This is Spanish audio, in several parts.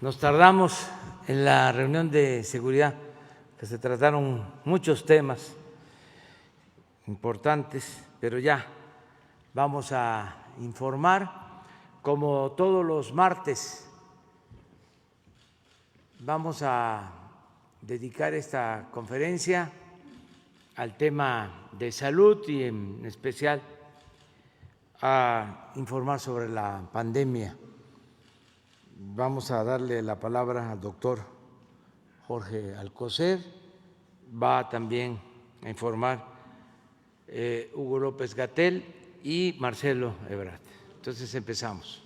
Nos tardamos en la reunión de seguridad, que se trataron muchos temas importantes, pero ya vamos a informar, como todos los martes. Vamos a dedicar esta conferencia al tema de salud y en especial a informar sobre la pandemia. Vamos a darle la palabra al doctor Jorge Alcocer, va también a informar Hugo López-Gatell y Marcelo Ebrard. Entonces empezamos.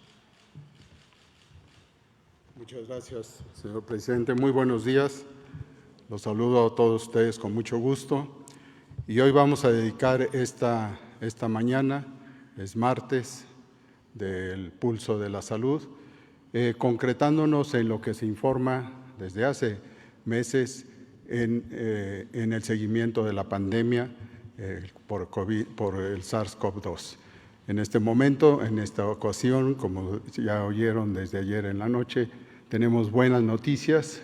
Muchas gracias, señor presidente. Muy buenos días. Los saludo a todos ustedes con mucho gusto. Y hoy vamos a dedicar esta mañana, es martes, del Pulso de la Salud, concretándonos en lo que se informa desde hace meses en el seguimiento de la pandemia por el SARS-CoV-2. En este momento, en esta ocasión, como ya oyeron desde ayer en la noche, tenemos buenas noticias,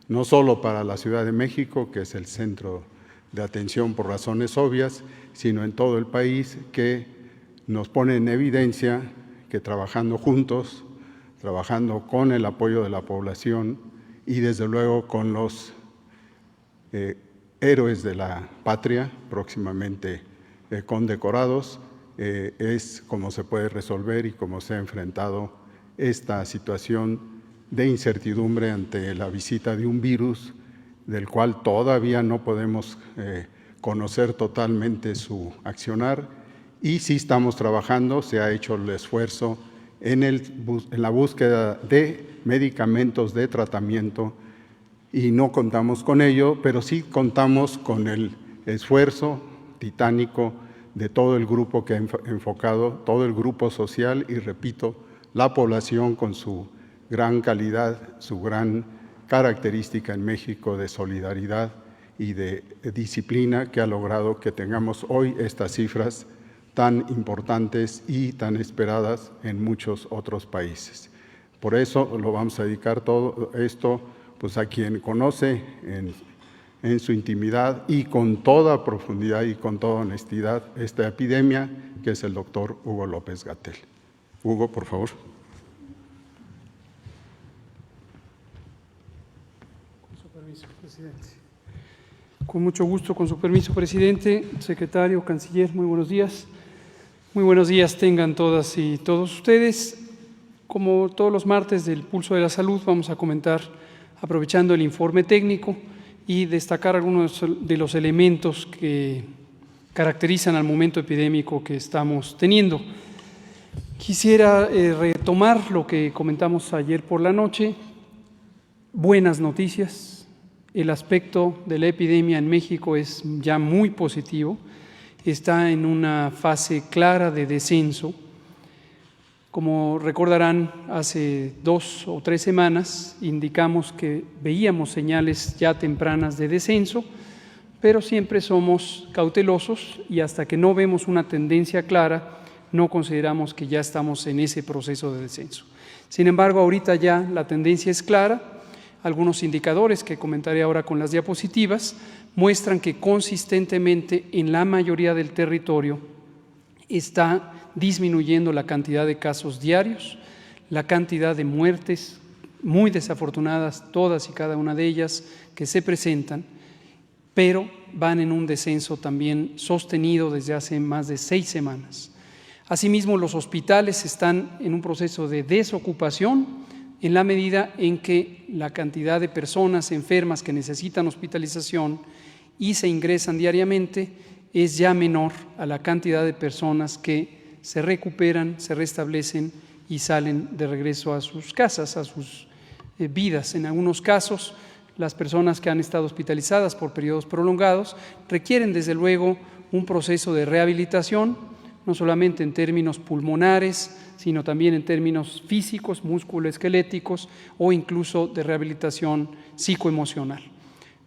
no solo para la Ciudad de México, que es el centro de atención por razones obvias, sino en todo el país, que nos pone en evidencia que trabajando juntos, trabajando con el apoyo de la población y desde luego con los héroes de la patria, próximamente condecorados, es como se puede resolver y cómo se ha enfrentado esta situación de incertidumbre ante la visita de un virus del cual todavía no podemos conocer totalmente su accionar, y sí estamos trabajando, se ha hecho el esfuerzo en la búsqueda de medicamentos de tratamiento y no contamos con ello, pero sí contamos con el esfuerzo titánico de todo el grupo que ha enfocado, todo el grupo social y, repito, la población con su gran calidad, su gran característica en México de solidaridad y de disciplina, que ha logrado que tengamos hoy estas cifras tan importantes y tan esperadas en muchos otros países. Por eso lo vamos a dedicar todo esto pues, a quien conoce en su intimidad y con toda profundidad y con toda honestidad esta epidemia, que es el doctor Hugo López-Gatell. Hugo, por favor. Con su permiso, presidente. Con mucho gusto, con su permiso, presidente, secretario, canciller, muy buenos días. Muy buenos días tengan todas y todos ustedes. Como todos los martes del Pulso de la Salud, vamos a comentar, aprovechando el informe técnico, y destacar algunos de los elementos que caracterizan al momento epidémico que estamos teniendo. Quisiera retomar lo que comentamos ayer por la noche. Buenas noticias. El aspecto de la epidemia en México es ya muy positivo. Está en una fase clara de descenso. Como recordarán, hace 2 o 3 semanas indicamos que veíamos señales ya tempranas de descenso, pero siempre somos cautelosos y hasta que no vemos una tendencia clara, no consideramos que ya estamos en ese proceso de descenso. Sin embargo, ahorita ya la tendencia es clara. Algunos indicadores que comentaré ahora con las diapositivas muestran que consistentemente en la mayoría del territorio está disminuyendo la cantidad de casos diarios, la cantidad de muertes muy desafortunadas, todas y cada una de ellas que se presentan, pero van en un descenso también sostenido desde hace más de 6 semanas. Asimismo, los hospitales están en un proceso de desocupación en la medida en que la cantidad de personas enfermas que necesitan hospitalización y se ingresan diariamente es ya menor a la cantidad de personas que se recuperan, se restablecen y salen de regreso a sus casas, a sus vidas. En algunos casos, las personas que han estado hospitalizadas por periodos prolongados requieren desde luego un proceso de rehabilitación, no solamente en términos pulmonares, sino también en términos físicos, musculoesqueléticos o incluso de rehabilitación psicoemocional.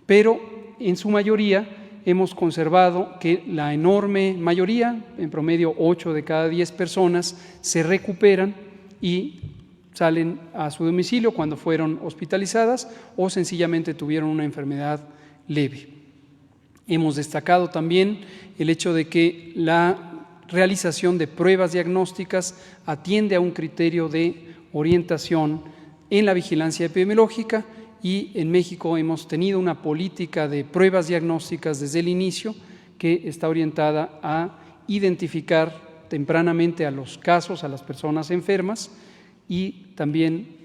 Pero en su mayoría hemos conservado que la enorme mayoría, en promedio 8 de cada 10 personas, se recuperan y salen a su domicilio cuando fueron hospitalizadas o sencillamente tuvieron una enfermedad leve. Hemos destacado también el hecho de que la realización de pruebas diagnósticas atiende a un criterio de orientación en la vigilancia epidemiológica, y en México hemos tenido una política de pruebas diagnósticas desde el inicio que está orientada a identificar tempranamente a los casos, a las personas enfermas, y también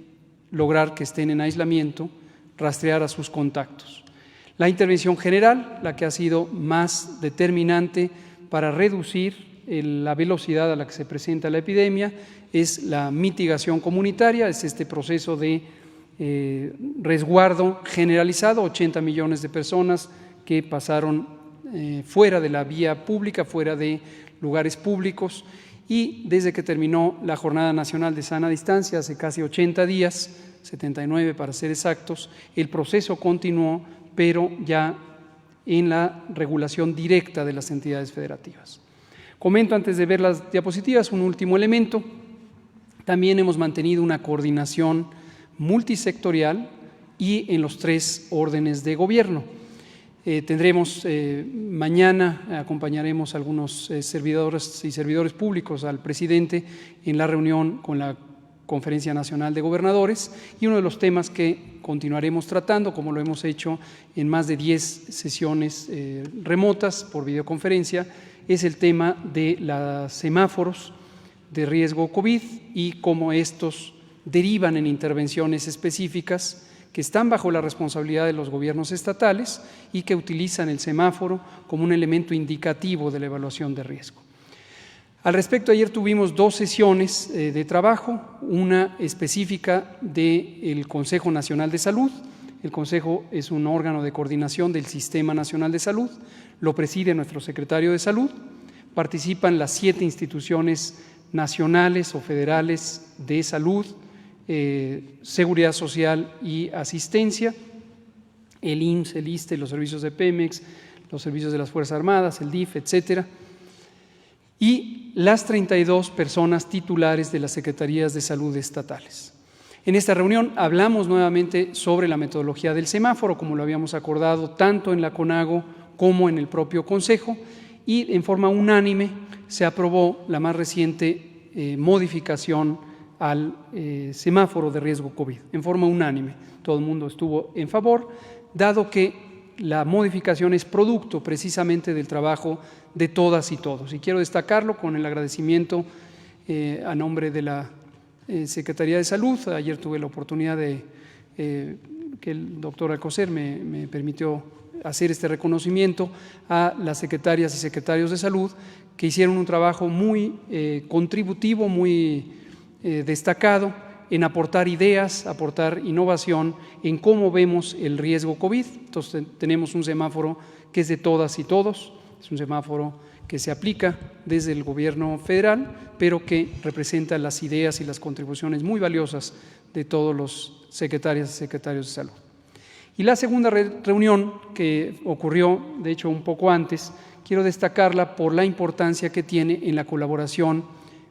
lograr que estén en aislamiento, rastrear a sus contactos. La intervención general, la que ha sido más determinante para reducir la velocidad a la que se presenta la epidemia, es la mitigación comunitaria, es este proceso de resguardo generalizado, 80 millones de personas que pasaron fuera de la vía pública, fuera de lugares públicos, y desde que terminó la Jornada Nacional de Sana Distancia, hace casi 80 días, 79 para ser exactos, el proceso continuó, pero ya en la regulación directa de las entidades federativas. Comento antes de ver las diapositivas un último elemento. También hemos mantenido una coordinación multisectorial y en los 3 órdenes de gobierno. Tendremos mañana, acompañaremos a algunos servidores y servidores públicos al presidente en la reunión con la Conferencia Nacional de Gobernadores, y uno de los temas que continuaremos tratando, como lo hemos hecho en más de 10 sesiones remotas por videoconferencia, es el tema de los semáforos de riesgo COVID y cómo estos derivan en intervenciones específicas que están bajo la responsabilidad de los gobiernos estatales y que utilizan el semáforo como un elemento indicativo de la evaluación de riesgo. Al respecto, ayer tuvimos 2 sesiones de trabajo, una específica del Consejo Nacional de Salud. El Consejo es un órgano de coordinación del Sistema Nacional de Salud, lo preside nuestro secretario de Salud, participan las 7 instituciones nacionales o federales de salud, seguridad social y asistencia, el IMSS, el ISSSTE, los servicios de Pemex, los servicios de las Fuerzas Armadas, el DIF, etcétera, y las 32 personas titulares de las Secretarías de Salud estatales. En esta reunión hablamos nuevamente sobre la metodología del semáforo, como lo habíamos acordado tanto en la CONAGO como en el propio Consejo, y en forma unánime se aprobó la más reciente modificación al semáforo de riesgo COVID, en forma unánime. Todo el mundo estuvo en favor, dado que la modificación es producto precisamente del trabajo de todas y todos. Y quiero destacarlo con el agradecimiento a nombre de la Secretaría de Salud. Ayer tuve la oportunidad de que el doctor Alcocer me permitió hacer este reconocimiento a las secretarias y secretarios de salud que hicieron un trabajo muy contributivo, muy destacado en aportar ideas, aportar innovación en cómo vemos el riesgo COVID. Entonces tenemos un semáforo que es de todas y todos, es un semáforo que se aplica desde el gobierno federal, pero que representa las ideas y las contribuciones muy valiosas de todos los secretarias y secretarios de salud. Y la segunda reunión, que ocurrió de hecho un poco antes, quiero destacarla por la importancia que tiene en la colaboración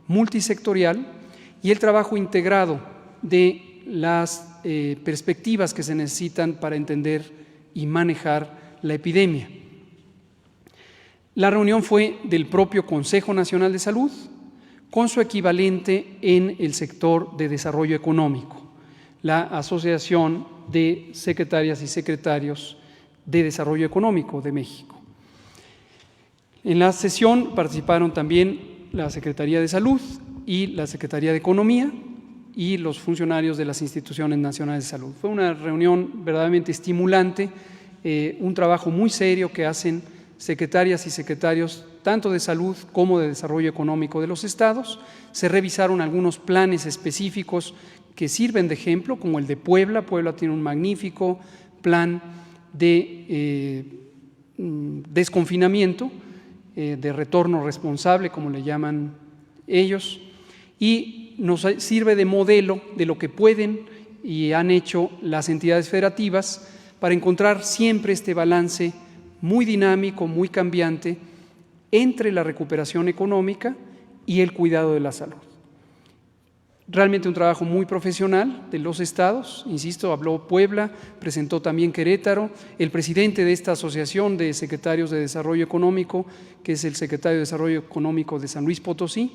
multisectorial y el trabajo integrado de las perspectivas que se necesitan para entender y manejar la epidemia. La reunión fue del propio Consejo Nacional de Salud con su equivalente en el sector de desarrollo económico, la Asociación de Secretarias y Secretarios de Desarrollo Económico de México. En la sesión participaron también la Secretaría de Salud y la Secretaría de Economía y los funcionarios de las instituciones nacionales de salud. Fue una reunión verdaderamente estimulante, un trabajo muy serio que hacen secretarias y secretarios tanto de salud como de desarrollo económico de los estados. Se revisaron algunos planes específicos que sirven de ejemplo, como el de Puebla. Puebla tiene un magnífico plan de desconfinamiento, de retorno responsable, como le llaman ellos, y nos sirve de modelo de lo que pueden y han hecho las entidades federativas para encontrar siempre este balance muy dinámico, muy cambiante entre la recuperación económica y el cuidado de la salud. Realmente un trabajo muy profesional de los estados, insisto, habló Puebla, presentó también Querétaro, el presidente de esta asociación de secretarios de desarrollo económico, que es el secretario de Desarrollo Económico de San Luis Potosí.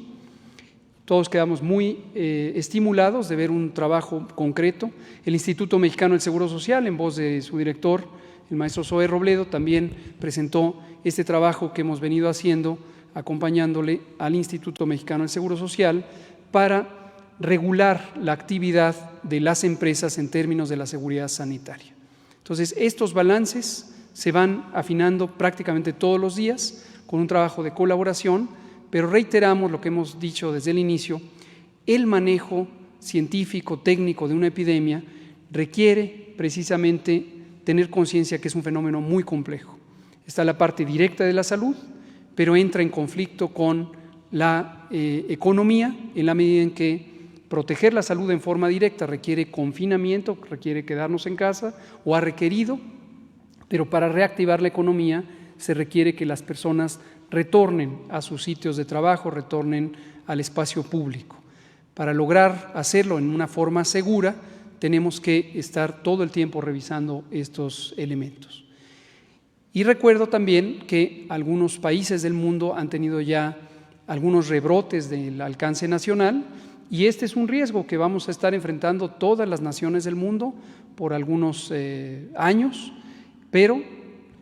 Todos quedamos muy estimulados de ver un trabajo concreto. El Instituto Mexicano del Seguro Social, en voz de su director, el maestro Zoé Robledo, también presentó este trabajo que hemos venido haciendo, acompañándole al Instituto Mexicano del Seguro Social para regular la actividad de las empresas en términos de la seguridad sanitaria. Entonces, estos balances se van afinando prácticamente todos los días con un trabajo de colaboración, pero reiteramos lo que hemos dicho desde el inicio: el manejo científico, técnico de una epidemia requiere precisamente tener conciencia que es un fenómeno muy complejo. Está la parte directa de la salud, pero entra en conflicto con la economía en la medida en que proteger la salud en forma directa requiere confinamiento, requiere quedarnos en casa, o ha requerido, pero para reactivar la economía se requiere que las personas retornen a sus sitios de trabajo, retornen al espacio público. Para lograr hacerlo en una forma segura, tenemos que estar todo el tiempo revisando estos elementos. Y recuerdo también que algunos países del mundo han tenido ya algunos rebrotes del alcance nacional, y este es un riesgo que vamos a estar enfrentando todas las naciones del mundo por algunos años, pero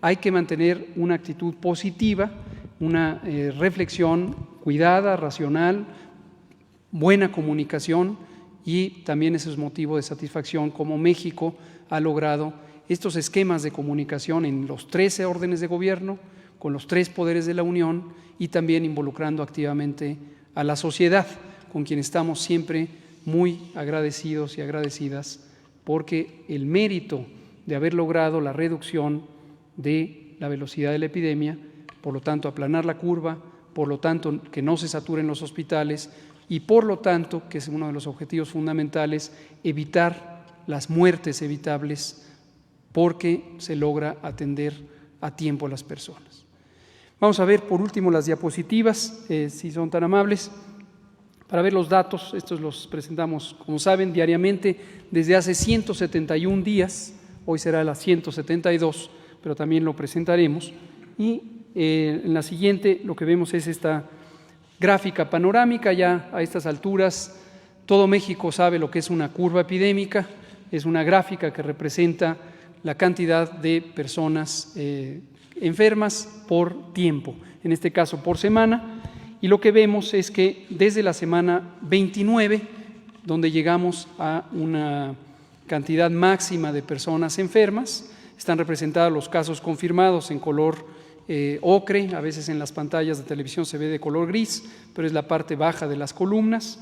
hay que mantener una actitud positiva, una reflexión cuidada, racional, buena comunicación, y también ese es motivo de satisfacción como México ha logrado estos esquemas de comunicación en los 13 órdenes de gobierno, con los 3 poderes de la Unión, y también involucrando activamente a la sociedad, con quien estamos siempre muy agradecidos y agradecidas, porque el mérito de haber logrado la reducción de la velocidad de la epidemia, por lo tanto aplanar la curva, por lo tanto que no se saturen los hospitales, y por lo tanto, que es uno de los objetivos fundamentales, evitar las muertes evitables, porque se logra atender a tiempo a las personas. Vamos a ver por último las diapositivas, si son tan amables, para ver los datos. Estos los presentamos, como saben, diariamente desde hace 171 días, hoy será la 172, pero también lo presentaremos. Y en la siguiente lo que vemos es esta gráfica panorámica. Ya a estas alturas todo México sabe lo que es una curva epidémica. Es una gráfica que representa la cantidad de personas enfermas por tiempo, en este caso por semana. Y lo que vemos es que desde la semana 29, donde llegamos a una cantidad máxima de personas enfermas, están representados los casos confirmados en color ocre, a veces en las pantallas de televisión se ve de color gris, pero es la parte baja de las columnas,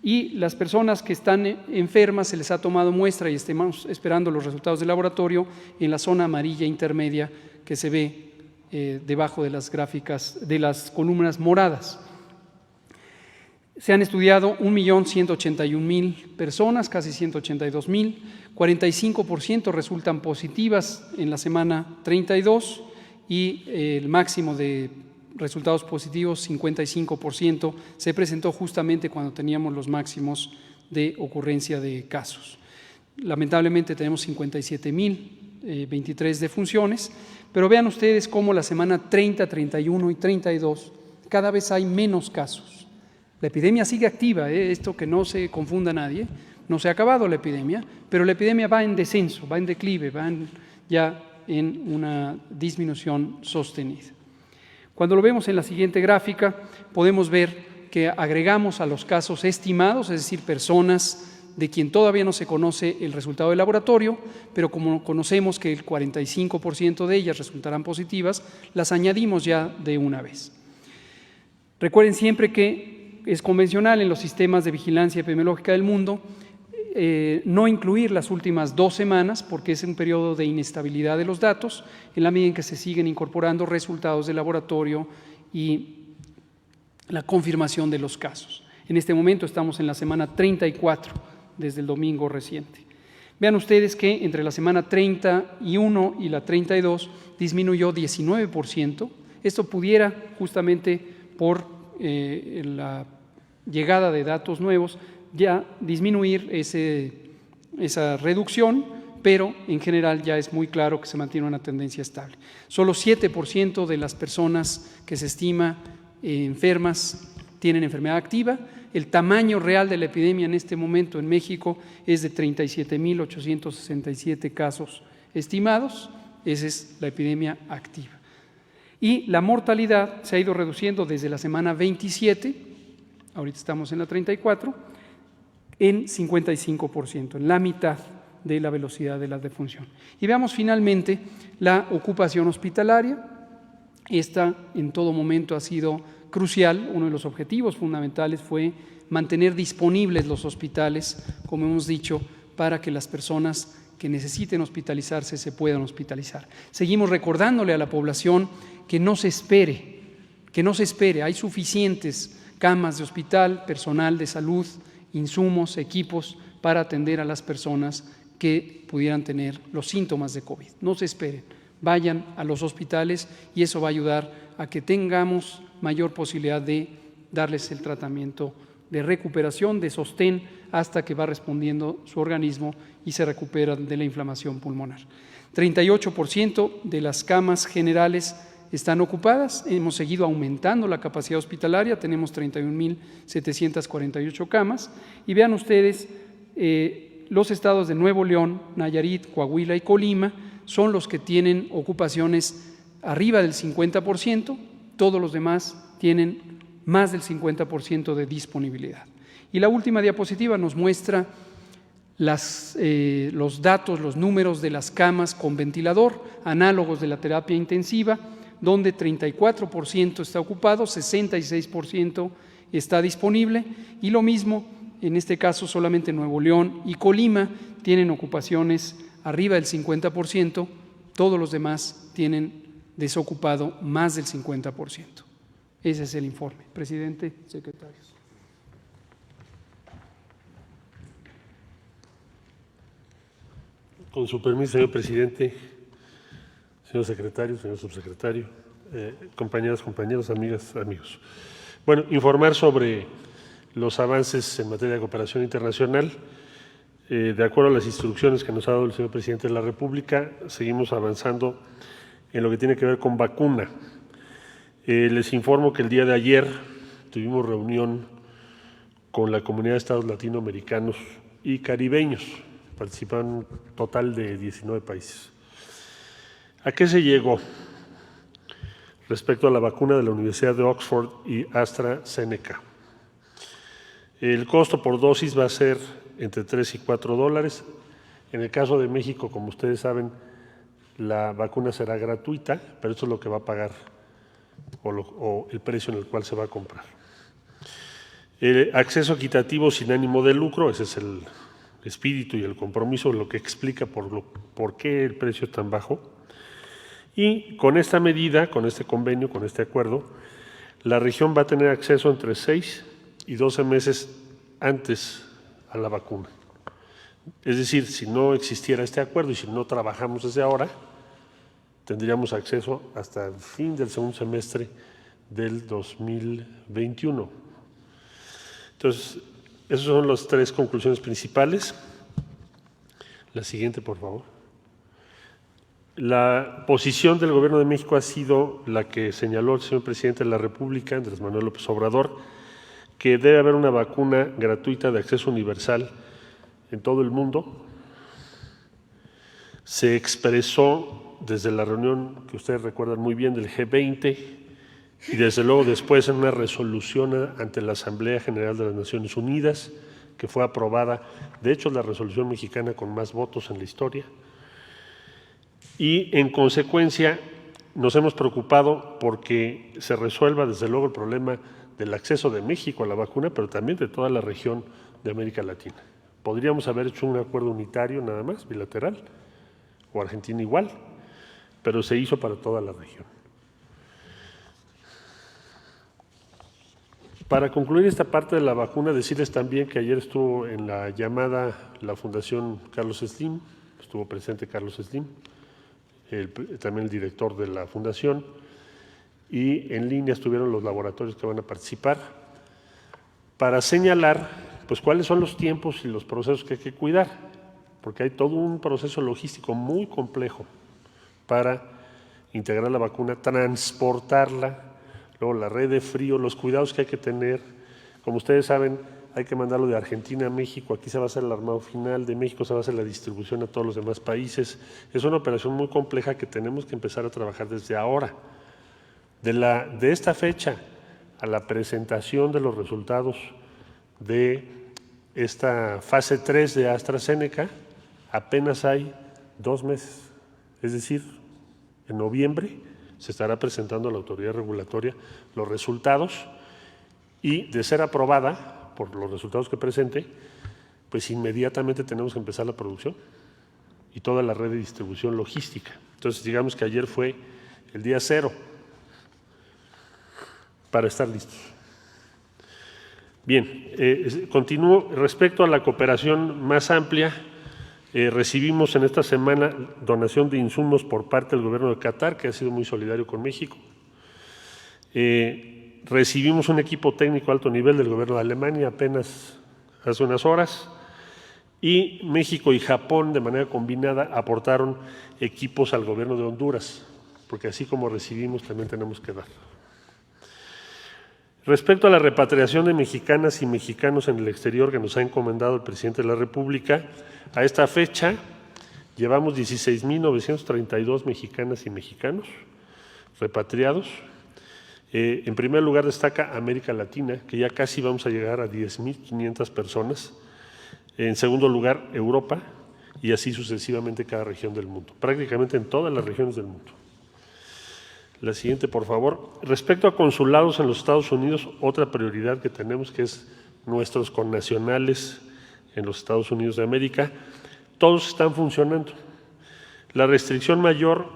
y las personas que están enfermas se les ha tomado muestra y estamos esperando los resultados del laboratorio en la zona amarilla intermedia que se ve debajo de las gráficas, de las columnas moradas. Se han estudiado 1.181.000 personas, casi 182.000, 45% resultan positivas en la semana 32 y el máximo de resultados positivos, 55%, se presentó justamente cuando teníamos los máximos de ocurrencia de casos. Lamentablemente tenemos 57.023 defunciones, pero vean ustedes cómo la semana 30, 31 y 32 cada vez hay menos casos. La epidemia sigue activa, esto que no se confunda nadie, no se ha acabado la epidemia, pero la epidemia va en descenso, va en declive, ya en una disminución sostenida. Cuando lo vemos en la siguiente gráfica, podemos ver que agregamos a los casos estimados, es decir, personas de quien todavía no se conoce el resultado del laboratorio, pero como conocemos que el 45% de ellas resultarán positivas, las añadimos ya de una vez. Recuerden siempre que es convencional en los sistemas de vigilancia epidemiológica del mundo no incluir las últimas 2 semanas, porque es un periodo de inestabilidad de los datos, en la medida en que se siguen incorporando resultados del laboratorio y la confirmación de los casos. En este momento estamos en la semana 34 desde el domingo reciente. Vean ustedes que entre la semana 31 y la 32 disminuyó 19%. Esto pudiera, justamente por la llegada de datos nuevos, ya disminuir esa reducción, pero en general ya es muy claro que se mantiene una tendencia estable. Solo 7% de las personas que se estima enfermas tienen enfermedad activa. El tamaño real de la epidemia en este momento en México es de 37.867 casos estimados. Esa es la epidemia activa. Y la mortalidad se ha ido reduciendo desde la semana 27, ahorita estamos en la 34, en 55%, en la mitad de la velocidad de la defunción. Y veamos finalmente la ocupación hospitalaria. Esta en todo momento ha sido crucial. Uno de los objetivos fundamentales fue mantener disponibles los hospitales, como hemos dicho, para que las personas que necesiten hospitalizarse se puedan hospitalizar. Seguimos recordándole a la población que no se espere, hay suficientes camas de hospital, personal de salud, insumos, equipos para atender a las personas que pudieran tener los síntomas de COVID. No se esperen, vayan a los hospitales y eso va a ayudar a que tengamos mayor posibilidad de darles el tratamiento de recuperación, de sostén, hasta que va respondiendo su organismo y se recupera de la inflamación pulmonar. 38% de las camas generales están ocupadas. Hemos seguido aumentando la capacidad hospitalaria, tenemos 31.748 camas. Y vean ustedes, los estados de Nuevo León, Nayarit, Coahuila y Colima son los que tienen ocupaciones arriba del 50%, todos los demás tienen más del 50% de disponibilidad. Y la última diapositiva nos muestra los datos, los números de las camas con ventilador, análogos de la terapia intensiva, donde 34% está ocupado, 66% está disponible, y lo mismo, en este caso solamente Nuevo León y Colima tienen ocupaciones arriba del 50%, todos los demás tienen desocupado más del 50%. Ese es el informe. Presidente, secretarios. Con su permiso, señor presidente, señor secretario, señor subsecretario, compañeras, compañeros, amigas, amigos. Bueno, informar sobre los avances en materia de cooperación internacional. De acuerdo a las instrucciones que nos ha dado el señor presidente de la República, seguimos avanzando en lo que tiene que ver con vacuna. Les informo que el día de ayer tuvimos reunión con la Comunidad de Estados Latinoamericanos y Caribeños. Participaron un total de 19 países. ¿A qué se llegó? Respecto a la vacuna de la Universidad de Oxford y AstraZeneca. El costo por dosis va a ser entre $3 y $4. En el caso de México, como ustedes saben, la vacuna será gratuita, pero esto es lo que va a pagar o el precio en el cual se va a comprar. El acceso equitativo sin ánimo de lucro, ese es el espíritu y el compromiso, lo que explica por qué el precio es tan bajo. Y con esta medida, con este convenio, con este acuerdo, la región va a tener acceso entre 6 y 12 meses antes a la vacuna. Es decir, si no existiera este acuerdo y si no trabajamos desde ahora, tendríamos acceso hasta el fin del segundo semestre del 2021. Entonces, esas son las tres conclusiones principales. La siguiente, por favor. La posición del Gobierno de México ha sido la que señaló el señor presidente de la República, Andrés Manuel López Obrador, que debe haber una vacuna gratuita de acceso universal en todo el mundo. Se expresó desde la reunión que ustedes recuerdan muy bien del G20 y desde luego después en una resolución ante la Asamblea General de las Naciones Unidas que fue aprobada, de hecho la resolución mexicana con más votos en la historia. Y en consecuencia nos hemos preocupado porque se resuelva desde luego el problema del acceso de México a la vacuna, pero también de toda la región de América Latina. Podríamos haber hecho un acuerdo unitario nada más, bilateral, o Argentina igual, pero se hizo para toda la región. Para concluir esta parte de la vacuna, decirles también que ayer estuvo en la llamada la Fundación Carlos Slim, estuvo presente Carlos Slim, también el director de la fundación, y en línea estuvieron los laboratorios que van a participar para señalar pues cuáles son los tiempos y los procesos que hay que cuidar, porque hay todo un proceso logístico muy complejo para integrar la vacuna, transportarla, luego la red de frío, los cuidados que hay que tener. Como ustedes saben, hay que mandarlo de Argentina a México, aquí se va a hacer el armado final, de México se va a hacer la distribución a todos los demás países. Es una operación muy compleja que tenemos que empezar a trabajar desde ahora. De esta fecha a la presentación de los resultados de esta fase 3 de AstraZeneca, apenas hay 2 meses. Es decir, en noviembre se estará presentando a la autoridad regulatoria los resultados y, de ser aprobada por los resultados que presente, pues inmediatamente tenemos que empezar la producción y toda la red de distribución logística. Entonces, digamos que ayer fue el día 0 para estar listos. Bien, continúo. Respecto a la cooperación más amplia, recibimos en esta semana donación de insumos por parte del gobierno de Qatar, que ha sido muy solidario con México. Recibimos un equipo técnico a alto nivel del gobierno de Alemania apenas hace unas horas, y México y Japón de manera combinada aportaron equipos al gobierno de Honduras, porque así como recibimos también tenemos que dar. Respecto a la repatriación de mexicanas y mexicanos en el exterior que nos ha encomendado el presidente de la República, a esta fecha llevamos 16,932 mexicanas y mexicanos repatriados. En primer lugar destaca América Latina, que ya casi vamos a llegar a 10,500 personas. En segundo lugar, Europa, y así sucesivamente cada región del mundo, prácticamente en todas las regiones del mundo. La siguiente, por favor. Respecto a consulados en los Estados Unidos, otra prioridad que tenemos, que es nuestros connacionales en los Estados Unidos de América, todos están funcionando. La restricción mayor,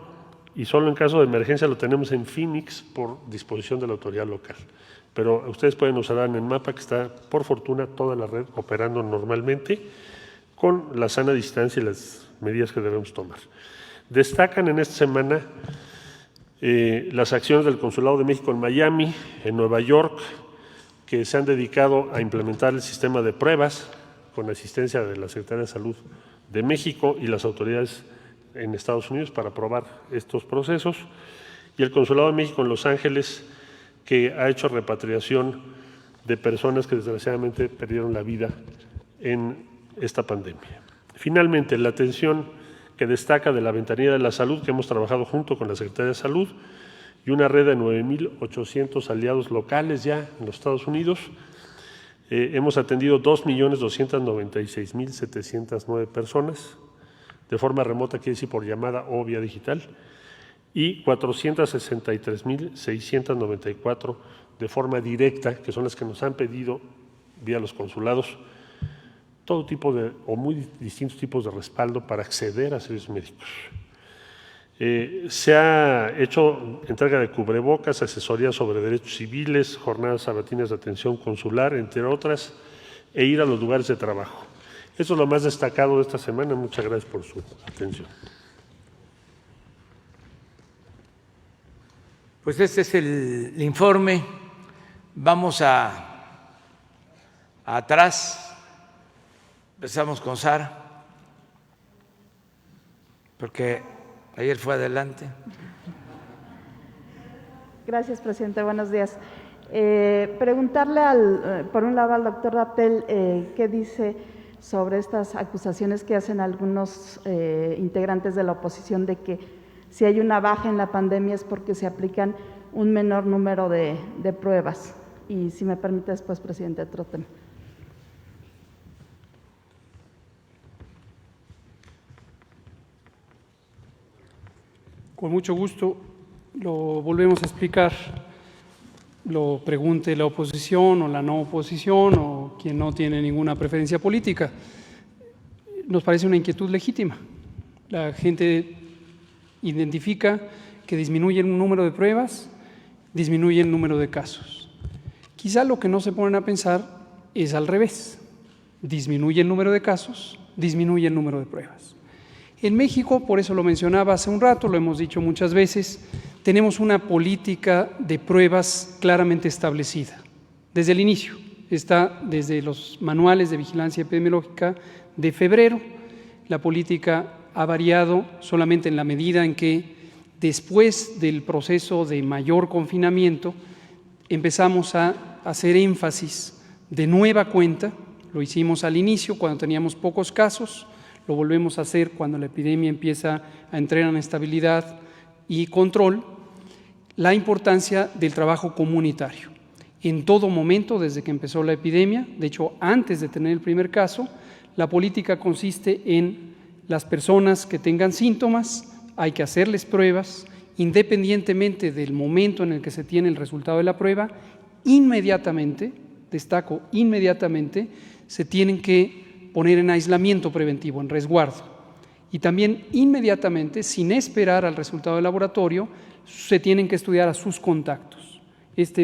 y solo en caso de emergencia, lo tenemos en Phoenix por disposición de la autoridad local. Pero ustedes pueden observar en el mapa que está, por fortuna, toda la red operando normalmente con la sana distancia y las medidas que debemos tomar. Destacan en esta semana las acciones del Consulado de México en Miami, en Nueva York, que se han dedicado a implementar el sistema de pruebas con asistencia de la Secretaría de Salud de México y las autoridades en Estados Unidos para aprobar estos procesos, y el Consulado de México en Los Ángeles, que ha hecho repatriación de personas que desgraciadamente perdieron la vida en esta pandemia. Finalmente, la atención que destaca de la Ventanilla de la Salud, que hemos trabajado junto con la Secretaría de Salud, y una red de 9,800 aliados locales ya en los Estados Unidos. Hemos atendido 2,296,709 personas, de forma remota, quiere decir por llamada o vía digital, y 463,694 de forma directa, que son las que nos han pedido vía los consulados, todo tipo de, o muy distintos tipos de respaldo para acceder a servicios médicos. Se ha hecho entrega de cubrebocas, asesoría sobre derechos civiles, jornadas sabatinas de atención consular, entre otras, e ir a los lugares de trabajo. Eso es lo más destacado de esta semana. Muchas gracias por su atención. Pues este es el informe. Vamos atrás. Empezamos con Sara, porque ayer fue adelante. Gracias, presidente. Buenos días. Preguntarle, por un lado, al doctor Rappel, qué dice sobre estas acusaciones que hacen algunos integrantes de la oposición de que si hay una baja en la pandemia es porque se aplican un menor número de pruebas. Y si me permite después, presidente, otro tema. Con mucho gusto lo volvemos a explicar, lo pregunte la oposición o la no oposición o quien no tiene ninguna preferencia política. Nos parece una inquietud legítima. La gente identifica que disminuye el número de pruebas, disminuye el número de casos. Quizá lo que no se ponen a pensar es al revés. Disminuye el número de casos, disminuye el número de pruebas. En México, por eso lo mencionaba hace un rato, lo hemos dicho muchas veces, tenemos una política de pruebas claramente establecida desde el inicio. está desde los manuales de vigilancia epidemiológica de febrero. La política ha variado solamente en la medida en que después del proceso de mayor confinamiento empezamos a hacer énfasis de nueva cuenta. Lo hicimos al inicio cuando teníamos pocos casos, lo volvemos a hacer cuando la epidemia empieza a entrar en estabilidad y control, la importancia del trabajo comunitario. En todo momento, desde que empezó la epidemia, de hecho antes de tener el primer caso, la política consiste en las personas que tengan síntomas, hay que hacerles pruebas, independientemente del momento en el que se tiene el resultado de la prueba, inmediatamente, destaco, inmediatamente, se tienen que poner en aislamiento preventivo, en resguardo. Y también inmediatamente, sin esperar al resultado del laboratorio, se tienen que estudiar a sus contactos. Esta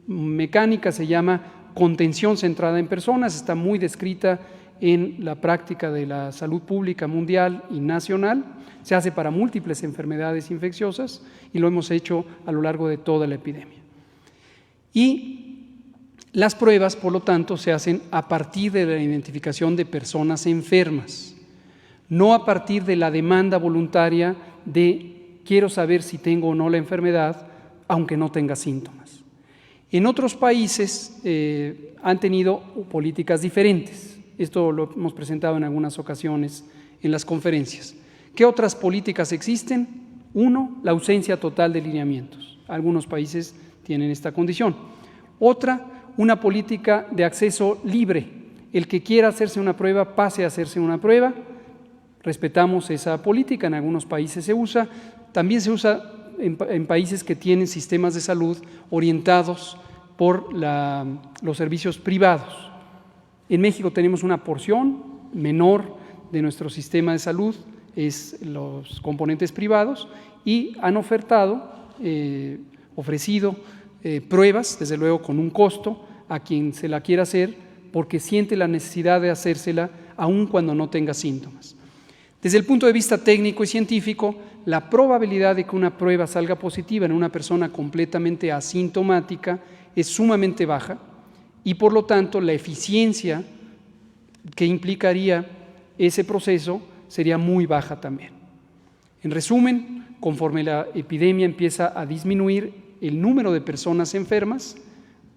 mecánica se llama contención centrada en personas, está muy descrita en la práctica de la salud pública mundial y nacional, se hace para múltiples enfermedades infecciosas y lo hemos hecho a lo largo de toda la epidemia. Y las pruebas, por lo tanto, se hacen a partir de la identificación de personas enfermas, no a partir de la demanda voluntaria de quiero saber si tengo o no la enfermedad, aunque no tenga síntomas. En otros países han tenido políticas diferentes. Esto lo hemos presentado en algunas ocasiones en las conferencias. ¿Qué otras políticas existen? Uno, la ausencia total de lineamientos. Algunos países tienen esta condición. Otra, una política de acceso libre. El que quiera hacerse una prueba, pase a hacerse una prueba. Respetamos esa política, en algunos países se usa. También se usa en países que tienen sistemas de salud orientados por los servicios privados. En México tenemos una porción menor de nuestro sistema de salud, es los componentes privados, y han ofrecido pruebas, desde luego con un costo, a quien se la quiera hacer, porque siente la necesidad de hacérsela aun cuando no tenga síntomas. Desde el punto de vista técnico y científico, la probabilidad de que una prueba salga positiva en una persona completamente asintomática es sumamente baja y, por lo tanto, la eficiencia que implicaría ese proceso sería muy baja también. En resumen, conforme la epidemia empieza a disminuir el número de personas enfermas,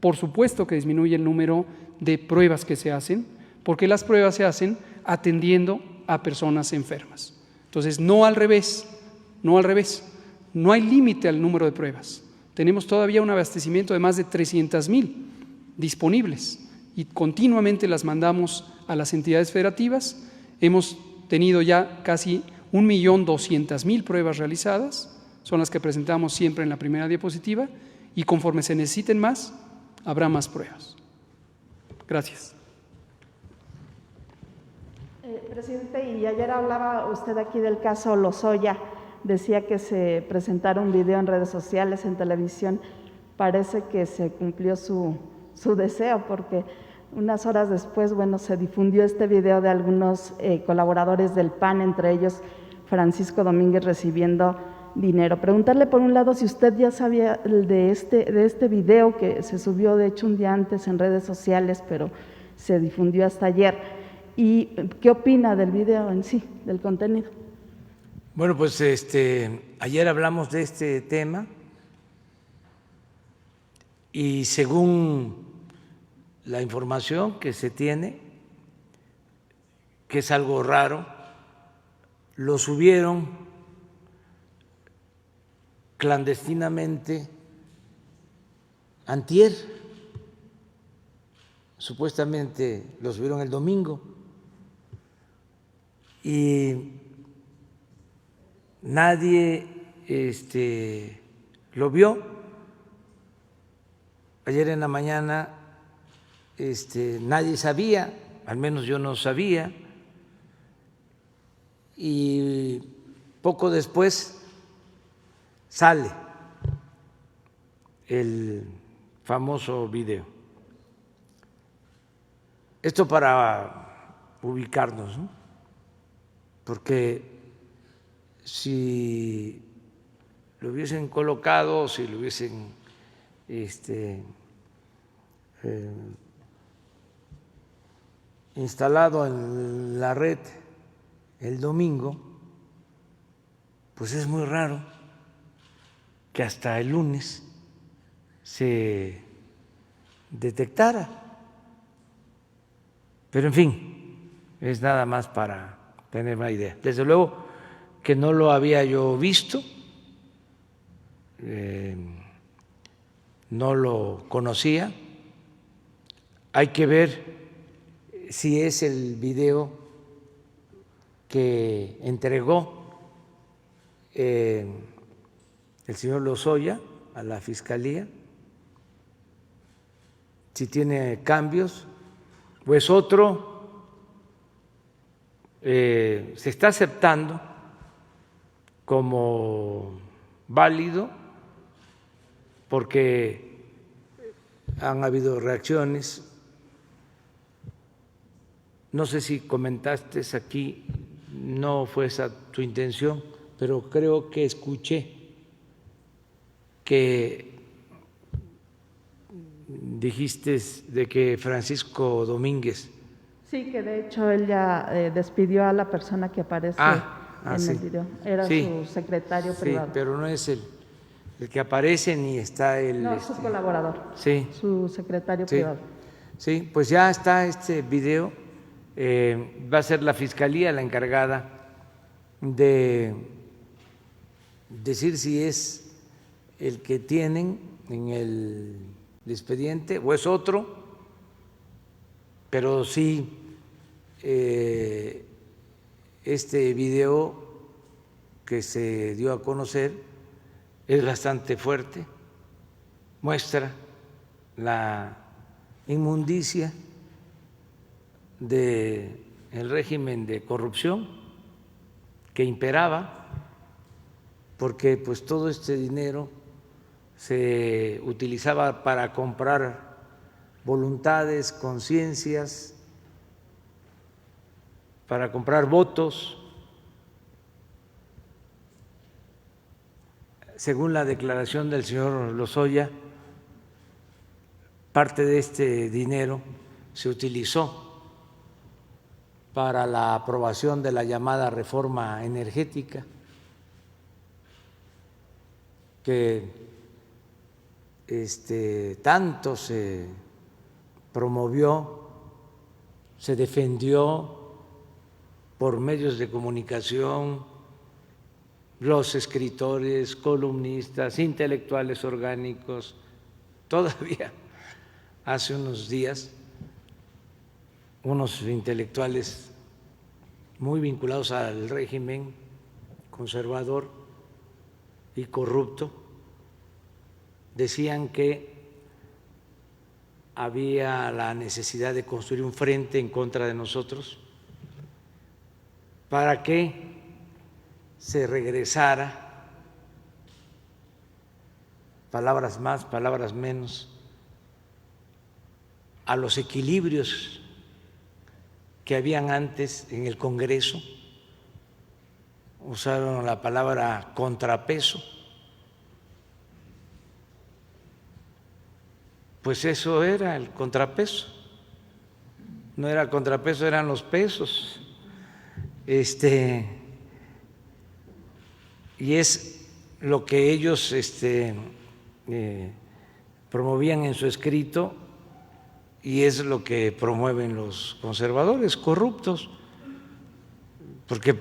por supuesto que disminuye el número de pruebas que se hacen, porque las pruebas se hacen atendiendo a personas enfermas. Entonces, no al revés, no hay límite al número de pruebas. Tenemos todavía un abastecimiento de más de 300,000 disponibles y continuamente las mandamos a las entidades federativas. Hemos tenido ya casi 1.200.000 pruebas realizadas, son las que presentamos siempre en la primera diapositiva, y conforme se necesiten más, habrá más pruebas. Gracias. Presidente, y ayer hablaba usted aquí del caso Lozoya, decía que se presentara un video en redes sociales, en televisión. Parece que se cumplió su deseo, porque unas horas después, se difundió este video de algunos colaboradores del PAN, entre ellos Francisco Domínguez, recibiendo dinero. Preguntarle, por un lado, si usted ya sabía de este video que se subió, de hecho, un día antes en redes sociales, pero se difundió hasta ayer. ¿Y qué opina del video en sí, del contenido? Bueno, pues ayer hablamos de este tema y según la información que se tiene, que es algo raro, lo subieron clandestinamente antier, supuestamente lo subieron el domingo y nadie lo vio. Ayer en la mañana nadie sabía, al menos yo no sabía, y poco después sale el famoso video. Esto para ubicarnos, ¿no? Porque si lo hubiesen colocado, si lo hubiesen instalado en la red el domingo, pues es muy raro que hasta el lunes se detectara. Pero en fin, es nada más para tener una idea. Desde luego que no lo había yo visto, no lo conocía. Hay que ver si es el video que entregó el señor Lozoya a la Fiscalía, si tiene cambios, o es otro, se está aceptando como válido porque han habido reacciones. No sé si comentaste aquí, no fue esa tu intención, pero creo que escuché que dijiste de que Francisco Domínguez. Sí, que de hecho él ya despidió a la persona que aparece en sí. el video. Era Sí, su secretario sí, privado. pero no es el que aparece ni está el… No, su colaborador. Sí. Su secretario Sí, privado. sí, pues ya está este video. Va a ser la Fiscalía la encargada de decir si es el que tienen en el expediente o es otro, pero sí este video que se dio a conocer es bastante fuerte, muestra la inmundicia del régimen de corrupción que imperaba, porque pues todo este dinero se utilizaba para comprar voluntades, conciencias, para comprar votos. Según la declaración del señor Lozoya, parte de este dinero se utilizó para la aprobación de la llamada reforma energética, que tanto se promovió, se defendió por medios de comunicación, los escritores, columnistas, intelectuales orgánicos. Todavía hace unos días unos intelectuales muy vinculados al régimen conservador y corrupto decían que había la necesidad de construir un frente en contra de nosotros para que se regresara, palabras más, palabras menos, a los equilibrios que habían antes en el Congreso. Usaron la palabra contrapeso. Pues eso era el contrapeso. No era contrapeso, eran los pesos. Y es lo que ellos promovían en su escrito y es lo que promueven los conservadores corruptos, porque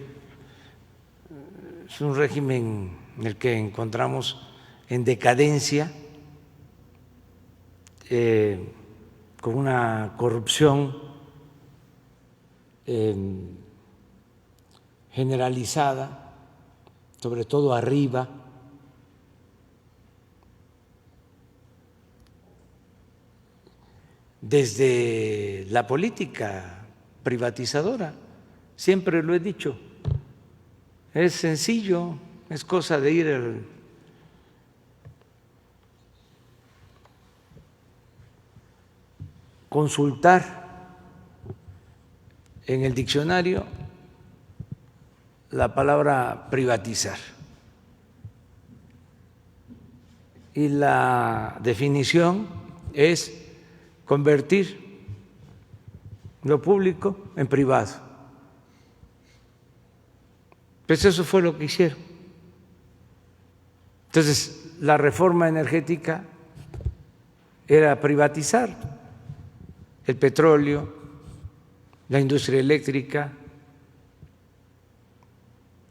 es un régimen en el que encontramos en decadencia, con una corrupción generalizada, sobre todo arriba. Desde la política privatizadora, siempre lo he dicho, es sencillo, es cosa de ir al consultar en el diccionario la palabra privatizar y la definición es convertir lo público en privado. Pues eso fue lo que hicieron. Entonces, la reforma energética era privatizar el petróleo, la industria eléctrica.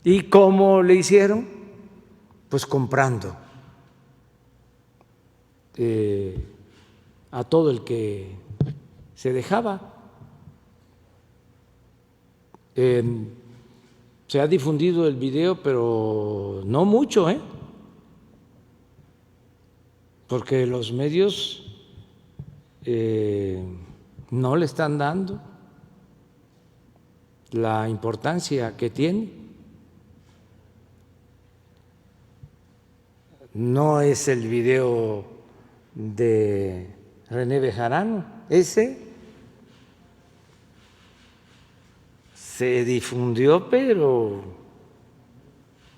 ¿Y cómo le hicieron? Pues comprando a todo el que se dejaba. Se ha difundido el video, pero no mucho, porque los medios no le están dando la importancia que tiene. No es el video de René Bejarano, ese se difundió, pero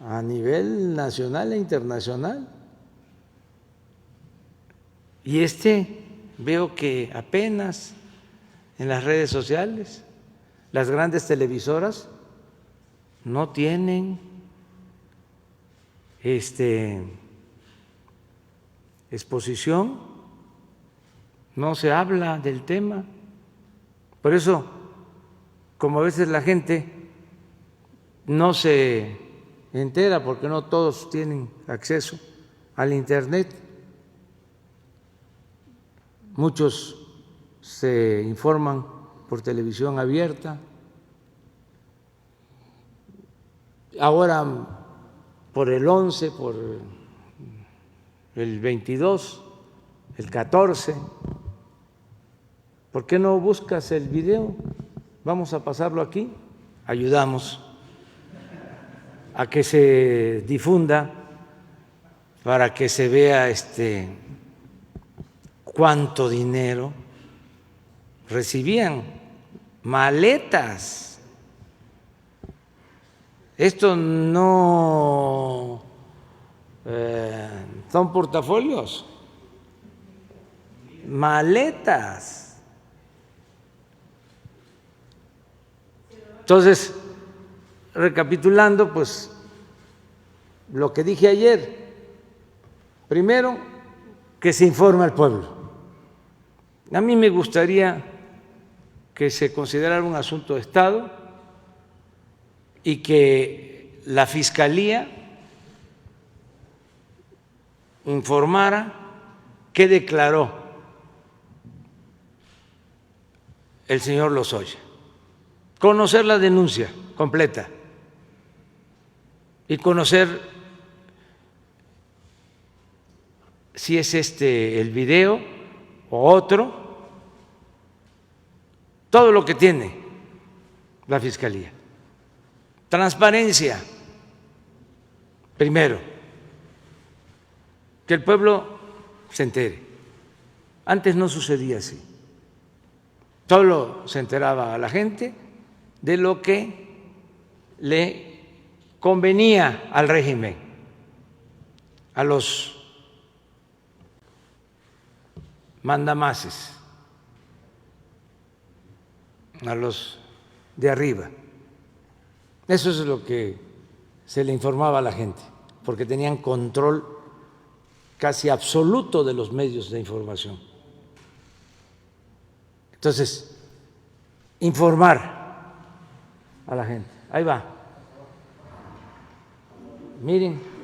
a nivel nacional e internacional. Y veo que apenas en las redes sociales, las grandes televisoras no tienen exposición, no se habla del tema. Por eso, como a veces la gente no se entera, porque no todos tienen acceso al Internet, muchos se informan por televisión abierta, ahora por el 11, por el 22, el 14. ¿Por qué no buscas el video? Vamos a pasarlo aquí, ayudamos a que se difunda para que se vea cuánto dinero recibían, maletas. Esto no son portafolios, maletas. Entonces, recapitulando, pues lo que dije ayer, primero, que se informe al pueblo. A mí me gustaría que se considerara un asunto de Estado y que la Fiscalía informara qué declaró el señor Lozoya, conocer la denuncia completa y conocer si es el video o otro, todo lo que tiene la Fiscalía. Transparencia, primero, que el pueblo se entere. Antes no sucedía así. Solo se enteraba a la gente de lo que le convenía al régimen, a los mandamases, a los de arriba. Eso es lo que se le informaba a la gente, porque tenían control casi absoluto de los medios de información. Entonces, informar a la gente. Ahí va. Miren.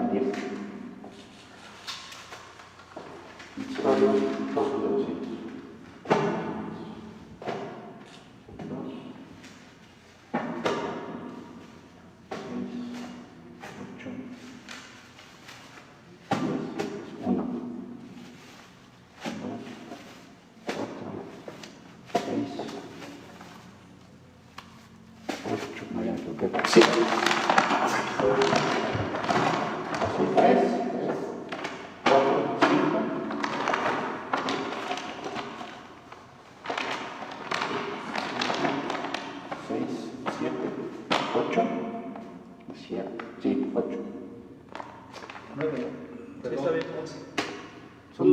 en 10. Todos son de 200.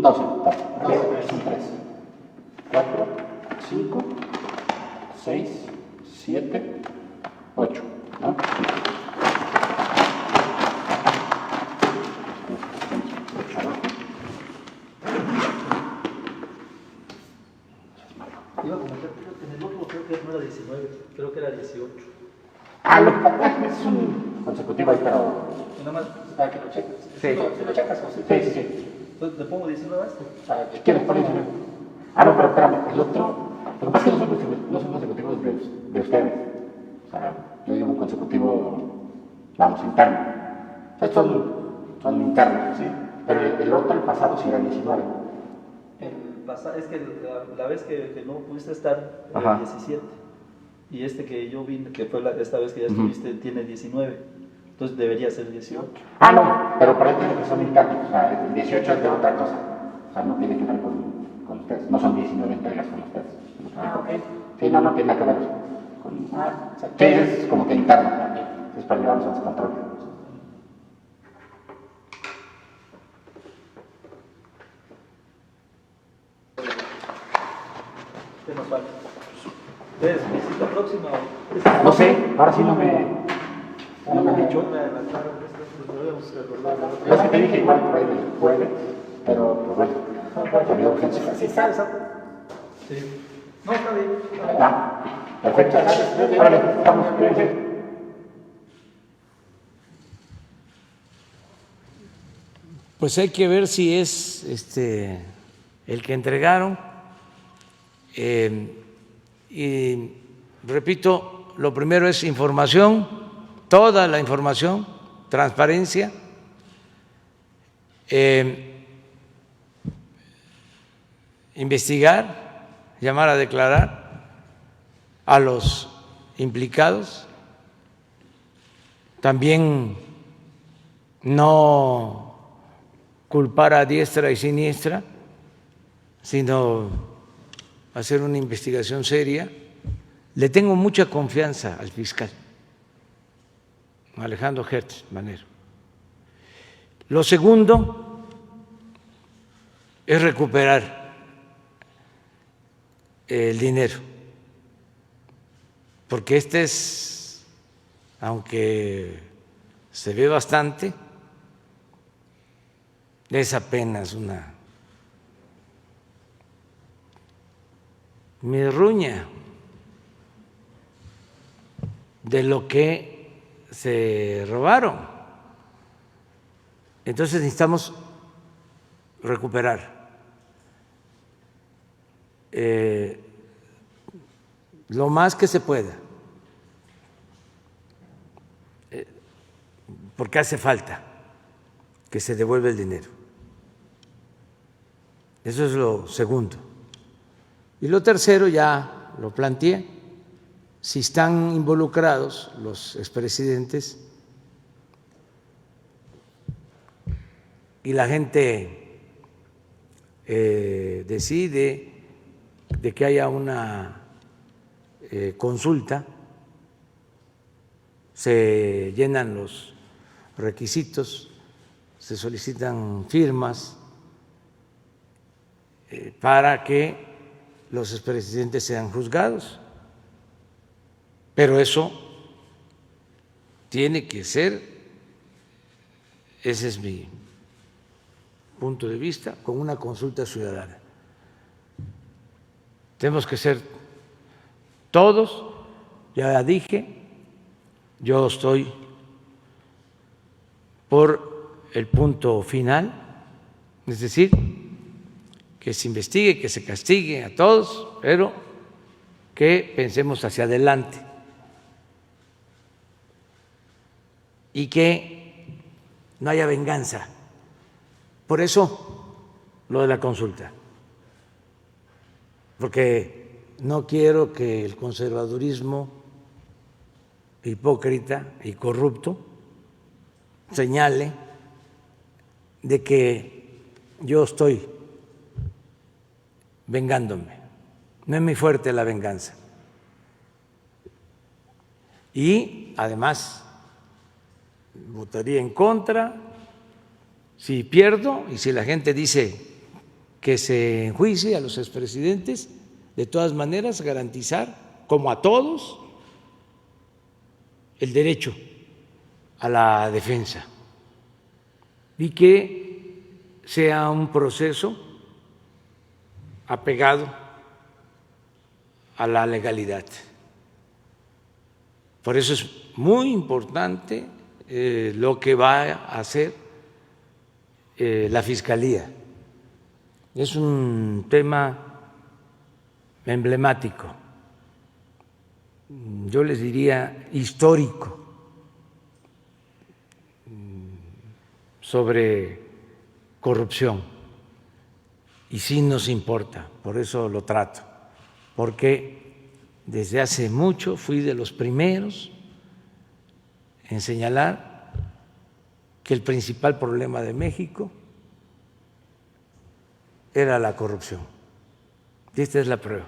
12, son 3, 4, 5, 6, 7, 8, ¿no? Iba a comentar, en el otro creo que no era 19, creo que era 18. Ah, es un consecutivo ahí, pero... Nada más. Para que lo cheques. Sí. ¿Sí lo checas o sí? Sí. Entonces, ¿le pongo 19 a este? Si quieres poner 19. Ah, no, pero espérame, el otro... Lo que pasa es que no son consecutivos de ustedes. O sea, yo digo un consecutivo, vamos, interno. Estos son internos, ¿sí? Pero el otro, el pasado, sí era 19. Es que la vez que no pudiste estar, era 17. Y este que yo vi, que fue esta vez que ya estuviste, tiene 19. Entonces debería ser 18. Ah, no, pero para esto que son internos. O sea, el 18 es de otra cosa. O sea, no tiene que ver con ustedes. No son 19 entregas con ustedes. Ah, ok. Sí, no tiene que ver con... Sí, es como que interno. Es para llevarlos a ese control. ¿Qué nos falta? ¿Es visita próxima? No sé, ahora sí no me han dicho. Es que te dije igual por ahí del jueves, pero pues bueno, había urgencia. Sí, sabes. Sí. No, está bien. Ah, perfecto. Órale, vamos, cuídense. Pues hay que ver si es el que entregaron. Y repito, lo primero es información, toda la información, transparencia. Investigar, llamar a declarar a los implicados, también no culpar a diestra y siniestra, sino hacer una investigación seria. Le tengo mucha confianza al fiscal Alejandro Hertz Manero. Lo segundo es recuperar el dinero, porque aunque se ve bastante, es apenas una mirruña de lo que se robaron. Entonces necesitamos recuperar lo más que se pueda, porque hace falta que se devuelva el dinero. Eso es lo segundo. Y lo tercero, ya lo planteé, si están involucrados los expresidentes y la gente decide de que haya una consulta, se llenan los requisitos, se solicitan firmas para que los expresidentes sean juzgados, pero eso tiene que ser, ese es mi punto de vista, con una consulta ciudadana. Tenemos que ser todos, ya dije, yo estoy por el punto final, es decir, que se investigue, que se castigue a todos, pero que pensemos hacia adelante y que no haya venganza. Por eso lo de la consulta, porque no quiero que el conservadurismo hipócrita y corrupto señale de que yo estoy vengándome. No es muy fuerte la venganza. Y además votaría en contra si pierdo y si la gente dice que se enjuicie a los expresidentes, de todas maneras garantizar, como a todos, el derecho a la defensa y que sea un proceso apegado a la legalidad. Por eso es muy importante lo que va a hacer la Fiscalía. Es un tema emblemático, yo les diría histórico, sobre corrupción. Y sí nos importa, por eso lo trato, porque desde hace mucho fui de los primeros en señalar que el principal problema de México era la corrupción. Y esta es la prueba.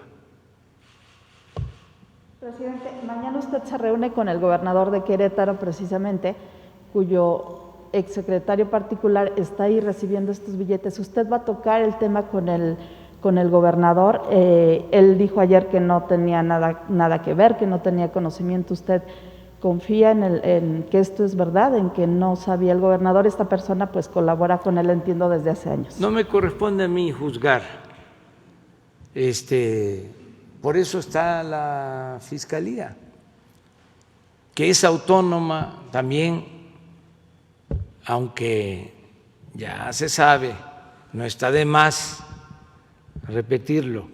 Presidente, mañana usted se reúne con el gobernador de Querétaro, precisamente, cuyo exsecretario particular está ahí recibiendo estos billetes. ¿Usted va a tocar el tema con el gobernador? Él dijo ayer que no tenía nada que ver, que no tenía conocimiento. ¿Usted confía en que esto es verdad, en que no sabía el gobernador? Esta persona pues colabora con él, entiendo, desde hace años. No me corresponde a mí juzgar. Por eso está la Fiscalía, que es autónoma también, aunque ya se sabe, no está de más repetirlo.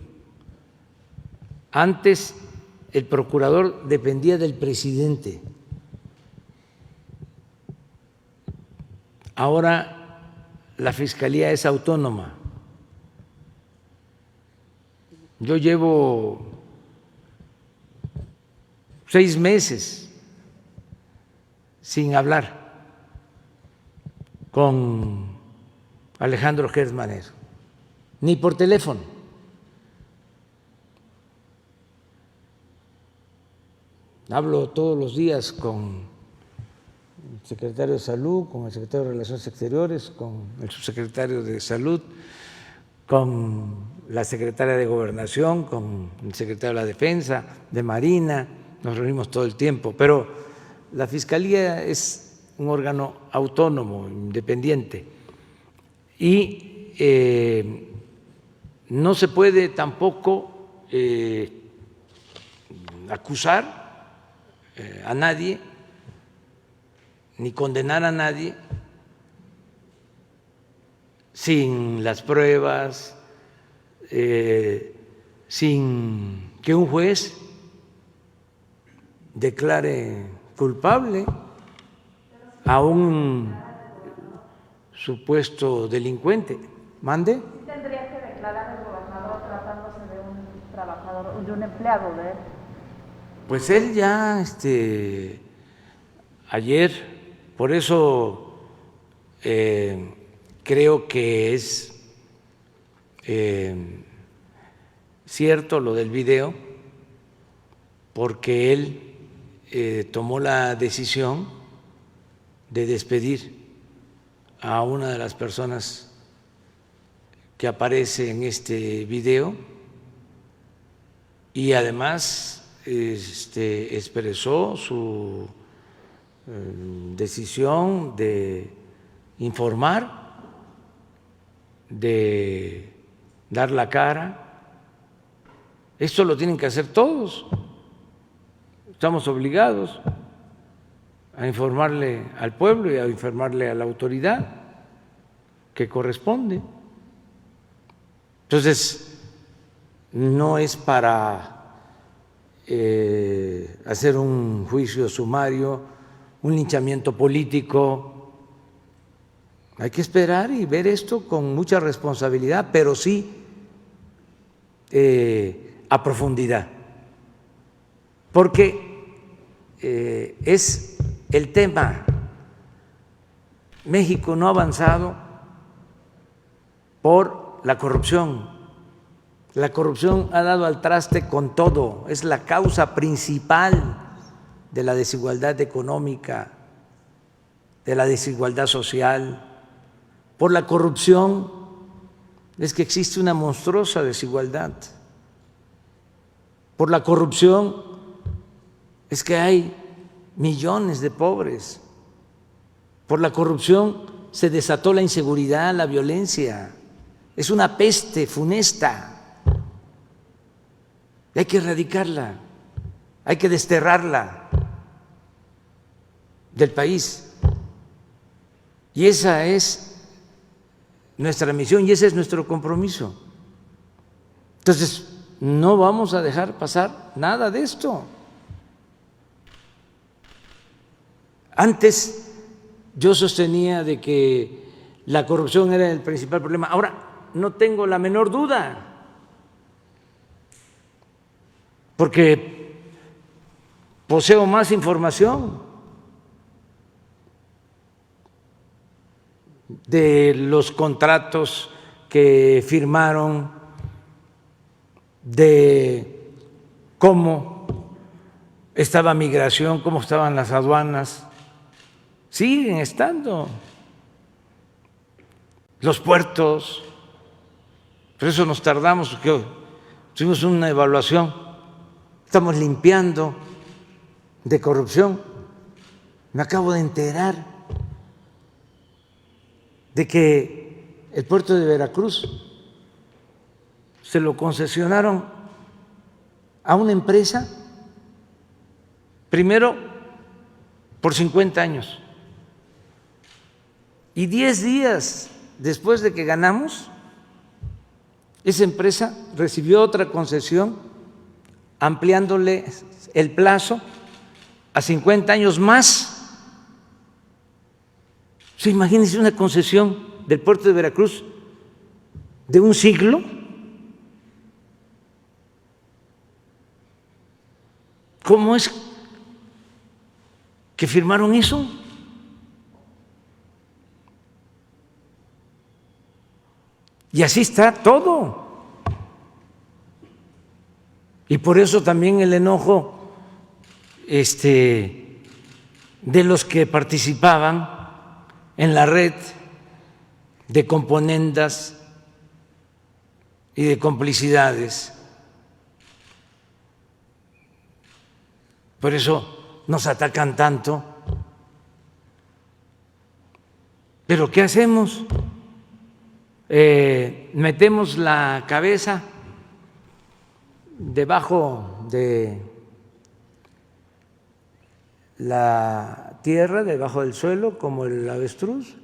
Antes el procurador dependía del presidente. Ahora la Fiscalía es autónoma. Yo llevo 6 meses sin hablar con Alejandro Gertz Manero, ni por teléfono. Hablo todos los días con el secretario de Salud, con el secretario de Relaciones Exteriores, con el subsecretario de Salud, con la secretaria de Gobernación, con el secretario de la Defensa, de Marina, nos reunimos todo el tiempo, pero la Fiscalía es un órgano autónomo, independiente, y no se puede tampoco acusar a nadie ni condenar a nadie sin las pruebas, sin que un juez declare culpable a un supuesto delincuente. ¿Mande? ¿Tendría que declarar el gobernador tratándose de un trabajador, de un empleado de él? Pues él ya ayer, por eso creo que es cierto lo del video, porque él tomó la decisión de despedir a una de las personas que aparece en este video y además expresó su decisión de informar, de dar la cara. Esto lo tienen que hacer todos. Estamos obligados a informarle al pueblo y a informarle a la autoridad. que corresponde. Entonces, no es para hacer un juicio sumario, un linchamiento político. Hay que esperar y ver esto con mucha responsabilidad, pero sí a profundidad, porque es el tema. México no ha avanzado por la corrupción. La corrupción ha dado al traste con todo, es la causa principal de la desigualdad económica, de la desigualdad social. Por la corrupción es que existe una monstruosa desigualdad. Por la corrupción es que hay millones de pobres. Por la corrupción se desató la inseguridad, la violencia. Es una peste funesta. Hay que erradicarla, hay que desterrarla del país. Y esa es nuestra misión y ese es nuestro compromiso. Entonces, no vamos a dejar pasar nada de esto. Antes yo sostenía de que la corrupción era el principal problema. Ahora no tengo la menor duda, porque poseo más información de los contratos que firmaron, de cómo estaba migración, cómo estaban las aduanas. Siguen estando los puertos, por eso nos tardamos, porque tuvimos una evaluación. Estamos limpiando de corrupción. Me acabo de enterar de que el puerto de Veracruz se lo concesionaron a una empresa, primero por 50 años, y 10 días después de que ganamos, esa empresa recibió otra concesión ampliándole el plazo a 50 años más. ¿Se imagínense una concesión del puerto de Veracruz de un siglo? ¿Cómo es que firmaron eso? Y así está todo. Y por eso también el enojo de los que participaban en la red de componendas y de complicidades. Por eso nos atacan tanto. ¿Pero qué hacemos? Metemos la cabeza debajo de la tierra, debajo del suelo, como el avestruz,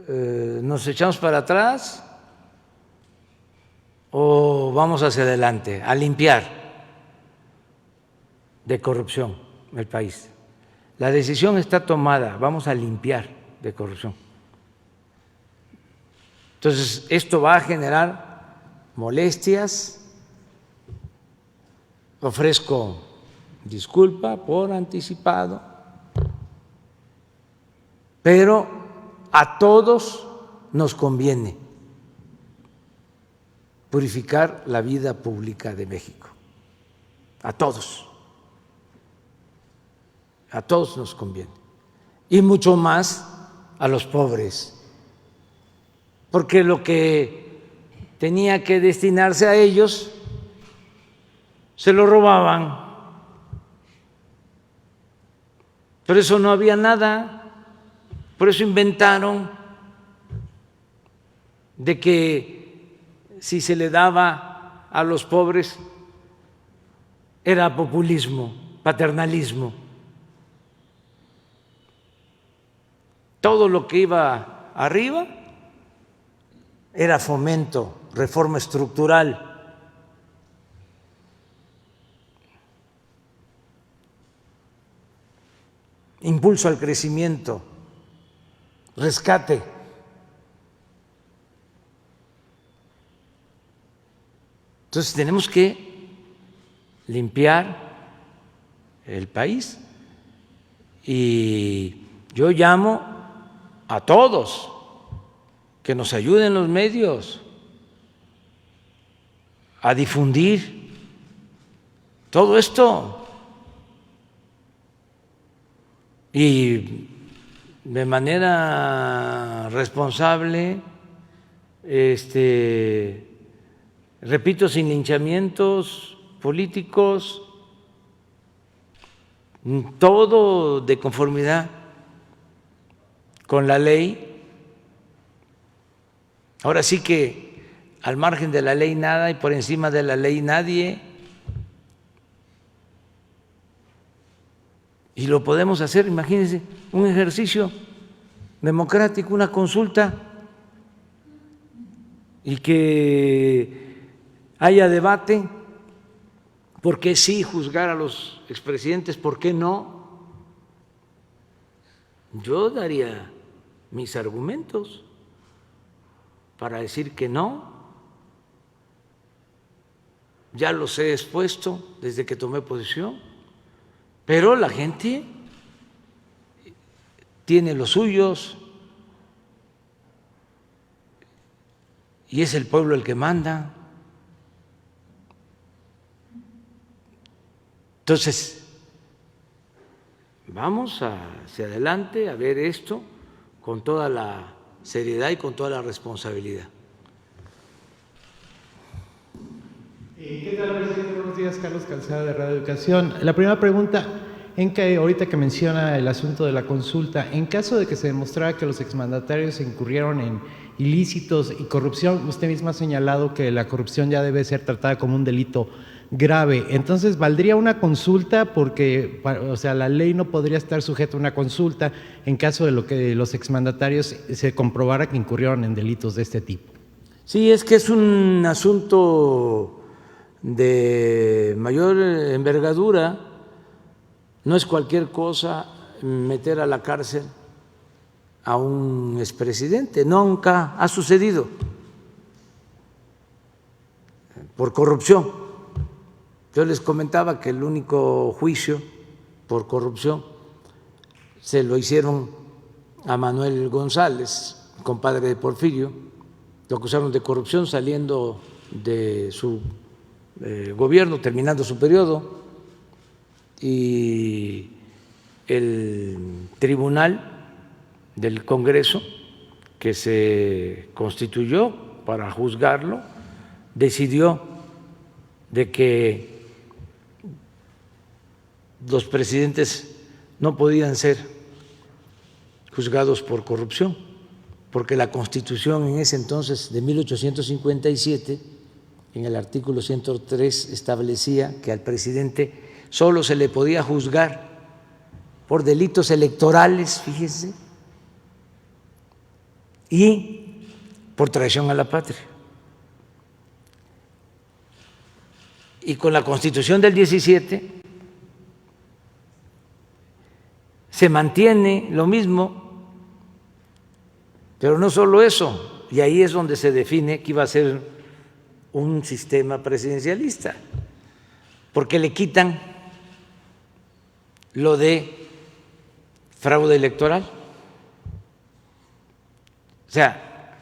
nos echamos para atrás o vamos hacia adelante a limpiar de corrupción el país. La decisión está tomada, vamos a limpiar de corrupción. Entonces, esto va a generar molestias. Ofrezco disculpa por anticipado, pero a todos nos conviene purificar la vida pública de México. A todos nos conviene. Y mucho más a los pobres, porque lo que tenía que destinarse a ellos se lo robaban. Por eso no había nada, por eso inventaron de que si se le daba a los pobres era populismo, paternalismo. Todo lo que iba arriba era fomento, reforma estructural. Impulso al crecimiento, rescate. Entonces tenemos que limpiar el país y yo llamo a todos que nos ayuden los medios a difundir todo esto. Y de manera responsable, repito, sin linchamientos políticos, todo de conformidad con la ley. Ahora sí que al margen de la ley nada y por encima de la ley nadie. Y lo podemos hacer, imagínense, un ejercicio democrático, una consulta, y que haya debate, ¿por qué sí juzgar a los expresidentes? ¿Por qué no? Yo daría mis argumentos para decir que no. Ya los he expuesto desde que tomé posición. Pero la gente tiene los suyos y es el pueblo el que manda. Entonces, vamos hacia adelante a ver esto con toda la seriedad y con toda la responsabilidad. ¿Qué tal, presidente? Buenos días, Carlos Calzada de Radio Educación. La primera pregunta, ahorita que menciona el asunto de la consulta, en caso de que se demostrara que los exmandatarios incurrieron en ilícitos y corrupción, usted misma ha señalado que la corrupción ya debe ser tratada como un delito grave. Entonces, ¿valdría una consulta? Porque, o sea, la ley no podría estar sujeta a una consulta en caso de lo que los exmandatarios se comprobara que incurrieron en delitos de este tipo. Sí, es que es un asunto de mayor envergadura, no es cualquier cosa meter a la cárcel a un expresidente, nunca ha sucedido por corrupción. Yo les comentaba que el único juicio por corrupción se lo hicieron a Manuel González, compadre de Porfirio, lo acusaron de corrupción saliendo de su gobierno, terminando su periodo, y el tribunal del Congreso que se constituyó para juzgarlo decidió de que los presidentes no podían ser juzgados por corrupción, porque la Constitución en ese entonces de 1857, en el artículo 103, establecía que al presidente solo se le podía juzgar por delitos electorales, fíjense, y por traición a la patria. Y con la Constitución del 17 se mantiene lo mismo, pero no solo eso, y ahí es donde se define que iba a ser un sistema presidencialista, porque le quitan lo de fraude electoral. O sea,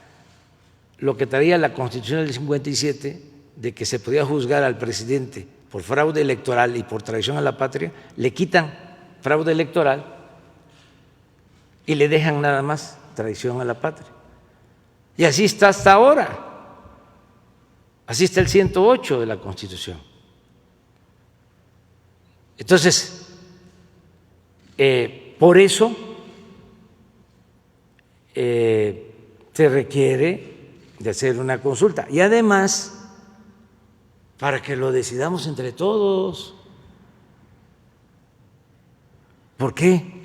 lo que traía la Constitución del 57, de que se podía juzgar al presidente por fraude electoral y por traición a la patria, le quitan fraude electoral y le dejan nada más traición a la patria. Y así está hasta ahora. Así está el 108 de la Constitución. Entonces, por eso se requiere de hacer una consulta y además para que lo decidamos entre todos. ¿Por qué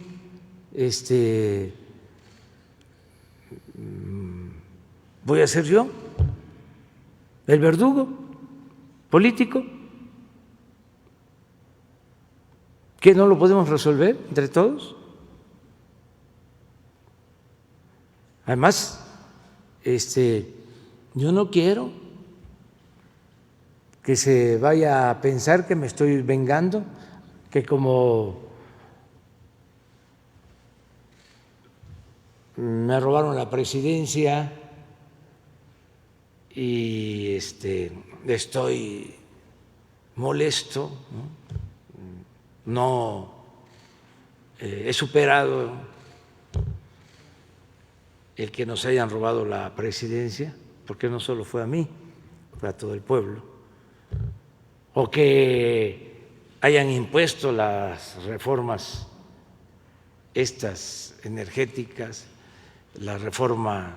voy a ser yo el verdugo político. ¿Que no lo podemos resolver entre todos? Además, yo no quiero que se vaya a pensar que me estoy vengando, que como me robaron la presidencia y estoy molesto, no he superado el que nos hayan robado la presidencia, porque no solo fue a mí, fue a todo el pueblo, o que hayan impuesto las reformas estas energéticas, la reforma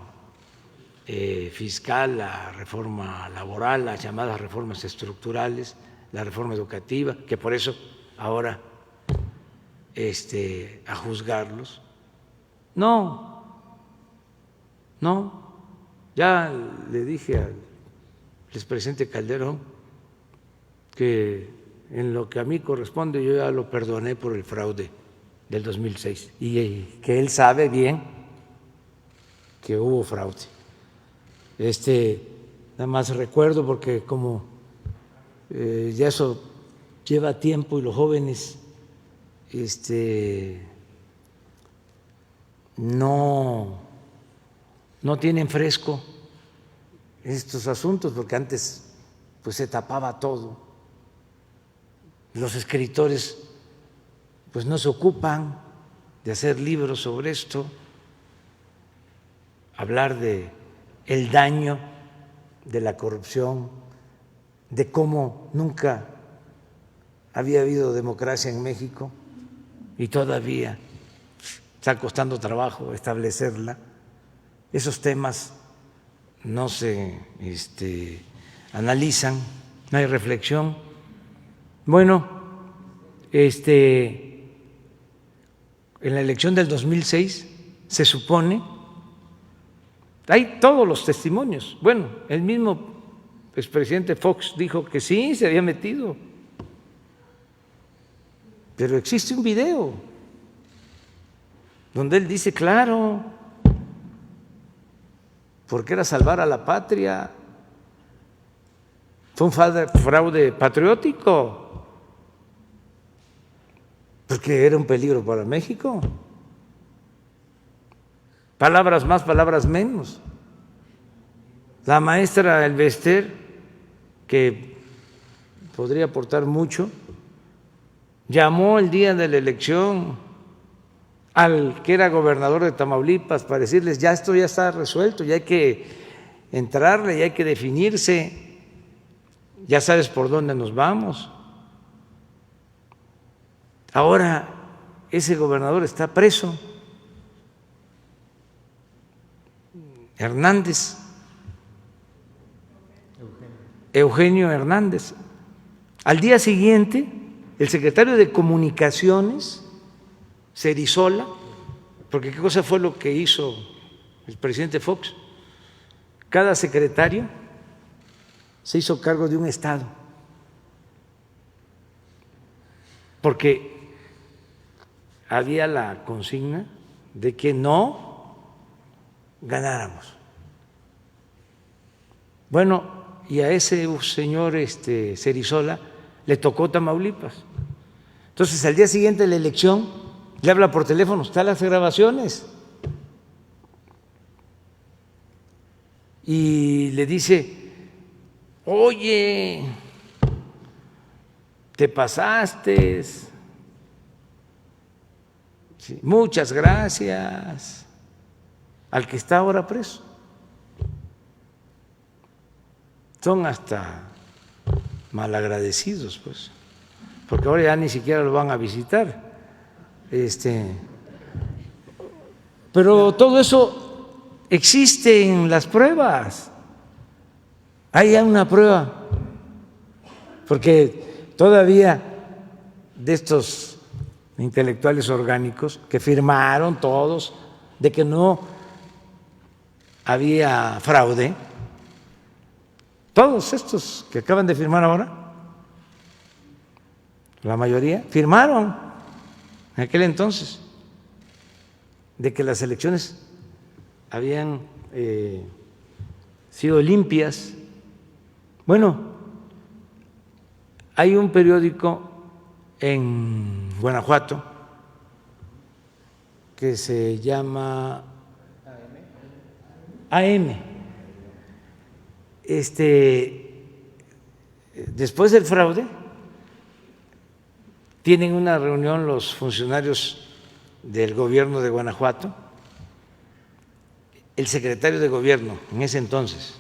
fiscal, la reforma laboral, las llamadas reformas estructurales, la reforma educativa, que por eso ahora a juzgarlos. No, ya le dije al expresidente Calderón que en lo que a mí corresponde yo ya lo perdoné por el fraude del 2006 y que él sabe bien que hubo fraude. Nada más recuerdo porque como ya eso lleva tiempo y los jóvenes no tienen fresco estos asuntos, porque antes pues se tapaba todo. Los escritores pues no se ocupan de hacer libros sobre esto, hablar de el daño de la corrupción, de cómo nunca había habido democracia en México y todavía está costando trabajo establecerla. Esos temas no se analizan, no hay reflexión. Bueno, en la elección del 2006 se supone, hay todos los testimonios. Bueno, el mismo expresidente Fox dijo que sí, se había metido, pero existe un video donde él dice claro, porque era salvar a la patria. Fue un fraude patriótico, porque era un peligro para México. Palabras más, palabras menos. La maestra Elvester, que podría aportar mucho, llamó el día de la elección al que era gobernador de Tamaulipas para decirles ya esto ya está resuelto, ya hay que entrarle, ya hay que definirse, ya sabes por dónde nos vamos. Ahora ese gobernador está preso, Hernández, Eugenio Hernández. Al día siguiente, el secretario de Comunicaciones, Cerizola, porque qué cosa fue lo que hizo el presidente Fox, cada secretario se hizo cargo de un estado, porque había la consigna de que no ganáramos. Bueno, y a ese señor Cerizola le tocó Tamaulipas. Entonces, al día siguiente de la elección, le habla por teléfono, están las grabaciones, y le dice: oye, te pasaste, sí, muchas gracias, al que está ahora preso. Son hasta malagradecidos, pues, porque ahora ya ni siquiera lo van a visitar. Pero todo eso existe en las pruebas. Hay una prueba, porque todavía de estos intelectuales orgánicos que firmaron todos de que no había fraude. Todos estos que acaban de firmar ahora, la mayoría, firmaron en aquel entonces de que las elecciones habían sido limpias. Bueno, hay un periódico en Guanajuato que se llama AM. Después del fraude, tienen una reunión los funcionarios del gobierno de Guanajuato, el secretario de gobierno en ese entonces.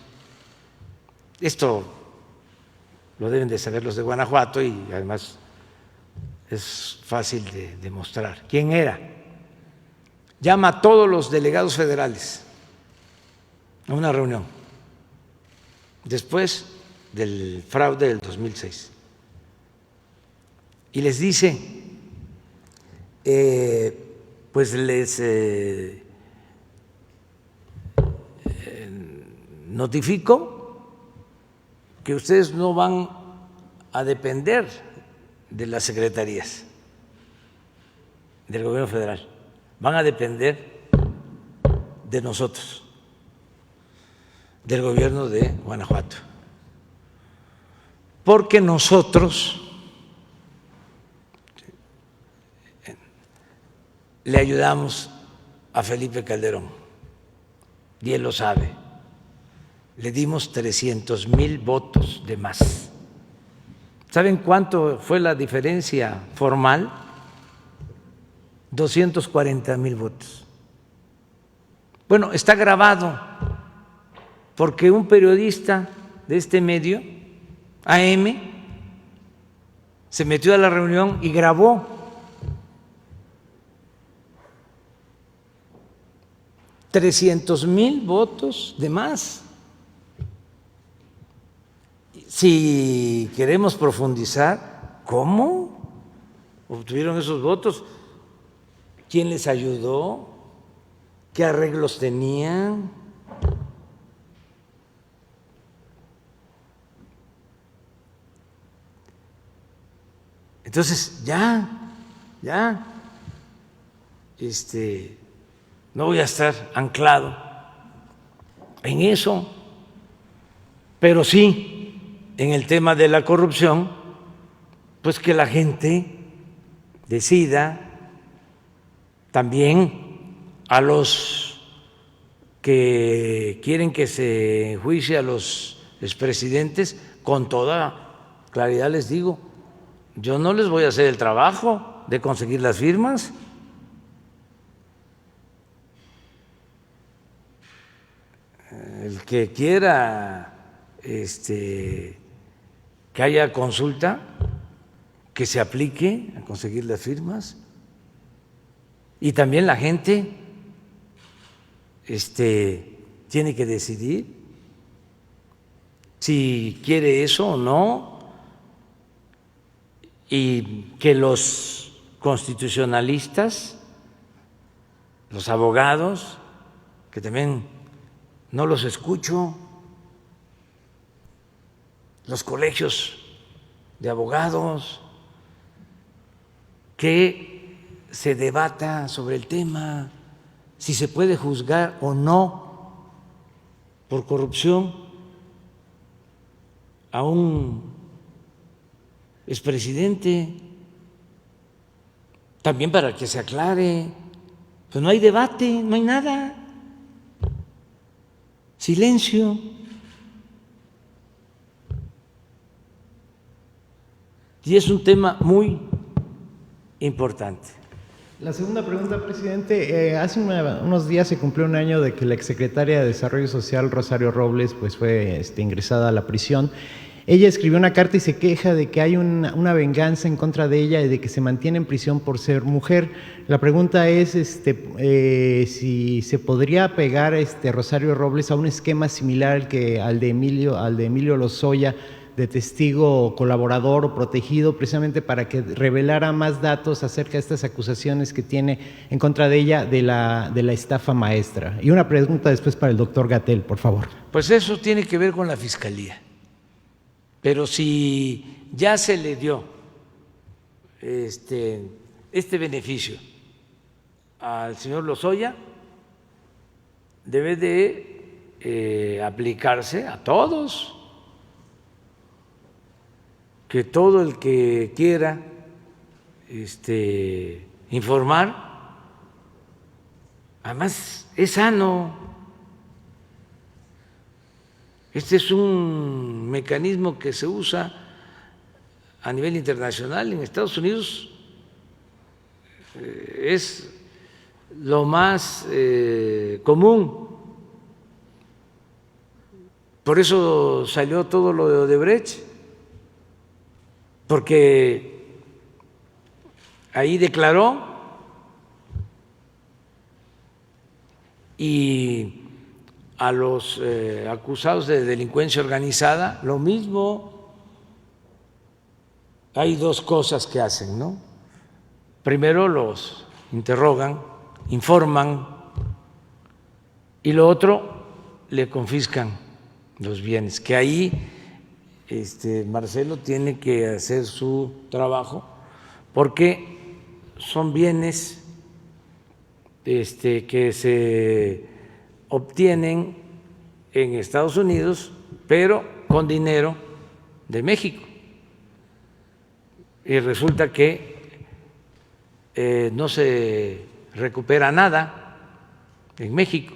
Esto lo deben de saber los de Guanajuato y además es fácil de demostrar. ¿Quién era? Llama a todos los delegados federales a una reunión después del fraude del 2006 y les dice, pues les notifico que ustedes no van a depender de las secretarías del gobierno federal, van a depender de nosotros, del gobierno de Guanajuato, porque nosotros le ayudamos a Felipe Calderón y él lo sabe. Le dimos 300,000 votos de más. ¿Saben cuánto fue la diferencia formal? 240,000 votos. Bueno, está grabado porque un periodista de este medio, AM, se metió a la reunión y grabó. $300,000 votos de más. Si queremos profundizar, ¿cómo obtuvieron esos votos? ¿Quién les ayudó? ¿Qué arreglos tenían? Entonces, no voy a estar anclado en eso, pero sí en el tema de la corrupción, pues que la gente decida. También a los que quieren que se enjuicie a los expresidentes, con toda claridad les digo, yo no les voy a hacer el trabajo de conseguir las firmas. El que quiera que haya consulta, que se aplique a conseguir las firmas. Y también la gente tiene que decidir si quiere eso o no, y que los constitucionalistas, los abogados, que también no los escucho, los colegios de abogados, que se debata sobre el tema, si se puede juzgar o no por corrupción a un expresidente, también para que se aclare. Pues no hay debate, no hay nada, silencio. Y es un tema muy importante. La segunda pregunta, presidente. Hace unos días se cumplió un año de que la exsecretaria de Desarrollo Social, Rosario Robles, pues fue ingresada a la prisión. Ella escribió una carta y se queja de que hay una venganza en contra de ella y de que se mantiene en prisión por ser mujer. La pregunta es si se podría pegar Rosario Robles a un esquema similar al de Emilio Lozoya, de testigo colaborador o protegido, precisamente para que revelara más datos acerca de estas acusaciones que tiene en contra de ella de la estafa maestra. Y una pregunta después para el doctor Gatell, por favor. Pues eso tiene que ver con la Fiscalía. Pero si ya se le dio este beneficio al señor Lozoya, debe de aplicarse a todos, que todo el que quiera informar, además es sano. Este es un mecanismo que se usa a nivel internacional. En Estados Unidos es lo más común. Por eso salió todo lo de Odebrecht, porque ahí declaró y a los acusados de delincuencia organizada lo mismo. Hay dos cosas que hacen, ¿no? Primero los interrogan, informan, y lo otro, le confiscan los bienes, que ahí Marcelo tiene que hacer su trabajo, porque son bienes que se obtienen en Estados Unidos, pero con dinero de México. Y resulta que no se recupera nada en México.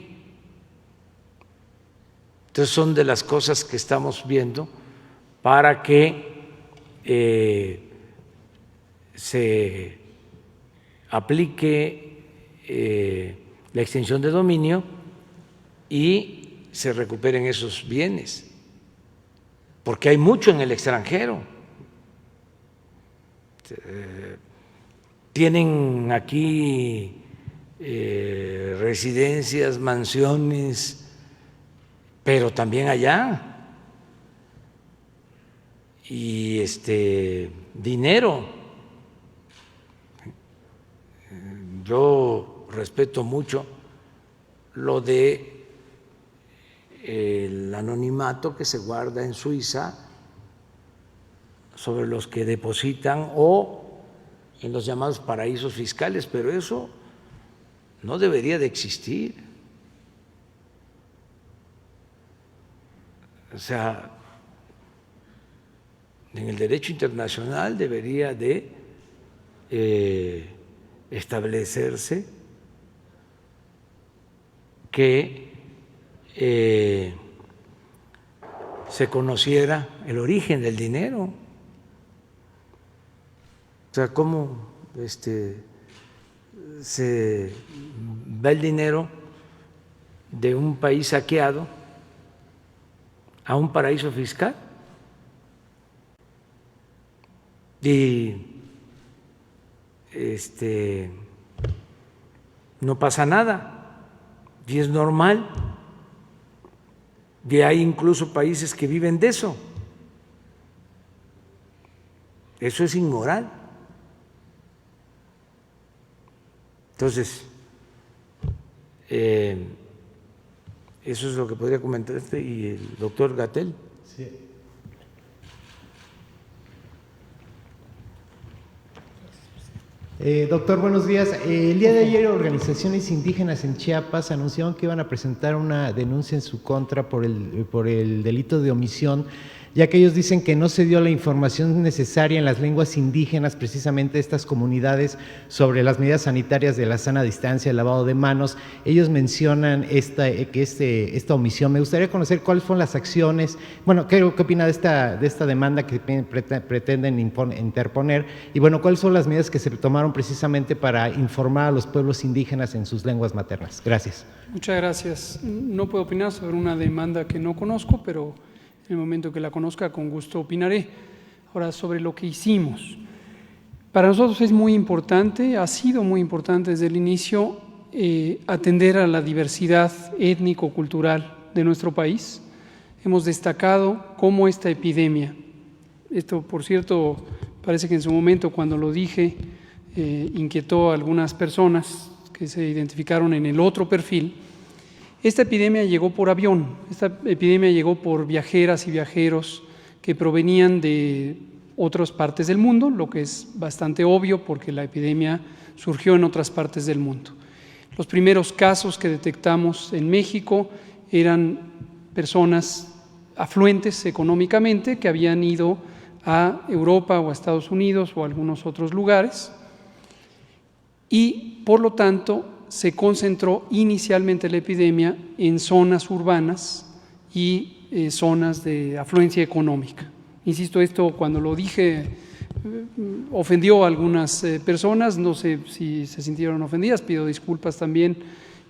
Entonces son de las cosas que estamos viendo para que se aplique la extinción de dominio y se recuperen esos bienes, porque hay mucho en el extranjero. Tienen aquí residencias, mansiones, pero también allá, y dinero. Yo respeto mucho lo de el anonimato que se guarda en Suiza sobre los que depositan o en los llamados paraísos fiscales, pero eso no debería de existir. O sea, en el derecho internacional debería de establecerse que se conociera el origen del dinero. O sea, cómo se va el dinero de un país saqueado a un paraíso fiscal y no pasa nada y es normal. Y hay incluso países que viven de eso. Eso es inmoral. Entonces, eso es lo que podría comentar y el doctor Gatell. Sí. Doctor, buenos días. El día de ayer organizaciones indígenas en Chiapas anunciaron que iban a presentar una denuncia en su contra por el delito de omisión, ya que ellos dicen que no se dio la información necesaria en las lenguas indígenas, precisamente de estas comunidades, sobre las medidas sanitarias de la sana distancia, el lavado de manos. Ellos mencionan esta omisión. Me gustaría conocer cuáles fueron las acciones, bueno, qué opina de esta demanda que pretenden interponer, y bueno, cuáles son las medidas que se tomaron precisamente para informar a los pueblos indígenas en sus lenguas maternas. Gracias. Muchas gracias. No puedo opinar sobre una demanda que no conozco, pero en el momento que la conozca, con gusto opinaré. Ahora, sobre lo que hicimos. Para nosotros es muy importante, ha sido muy importante desde el inicio, atender a la diversidad étnico-cultural de nuestro país. Hemos destacado cómo esta epidemia Esto, por cierto, parece que en su momento, cuando lo dije, inquietó a algunas personas que se identificaron en el otro perfil. Esta epidemia llegó por avión, esta epidemia llegó por viajeras y viajeros que provenían de otras partes del mundo, lo que es bastante obvio porque la epidemia surgió en otras partes del mundo. Los primeros casos que detectamos en México eran personas afluentes económicamente que habían ido a Europa o a Estados Unidos o a algunos otros lugares y, por lo tanto, se concentró inicialmente la epidemia en zonas urbanas y zonas de afluencia económica. Insisto, esto cuando lo dije ofendió a algunas personas, no sé si se sintieron ofendidas, pido disculpas también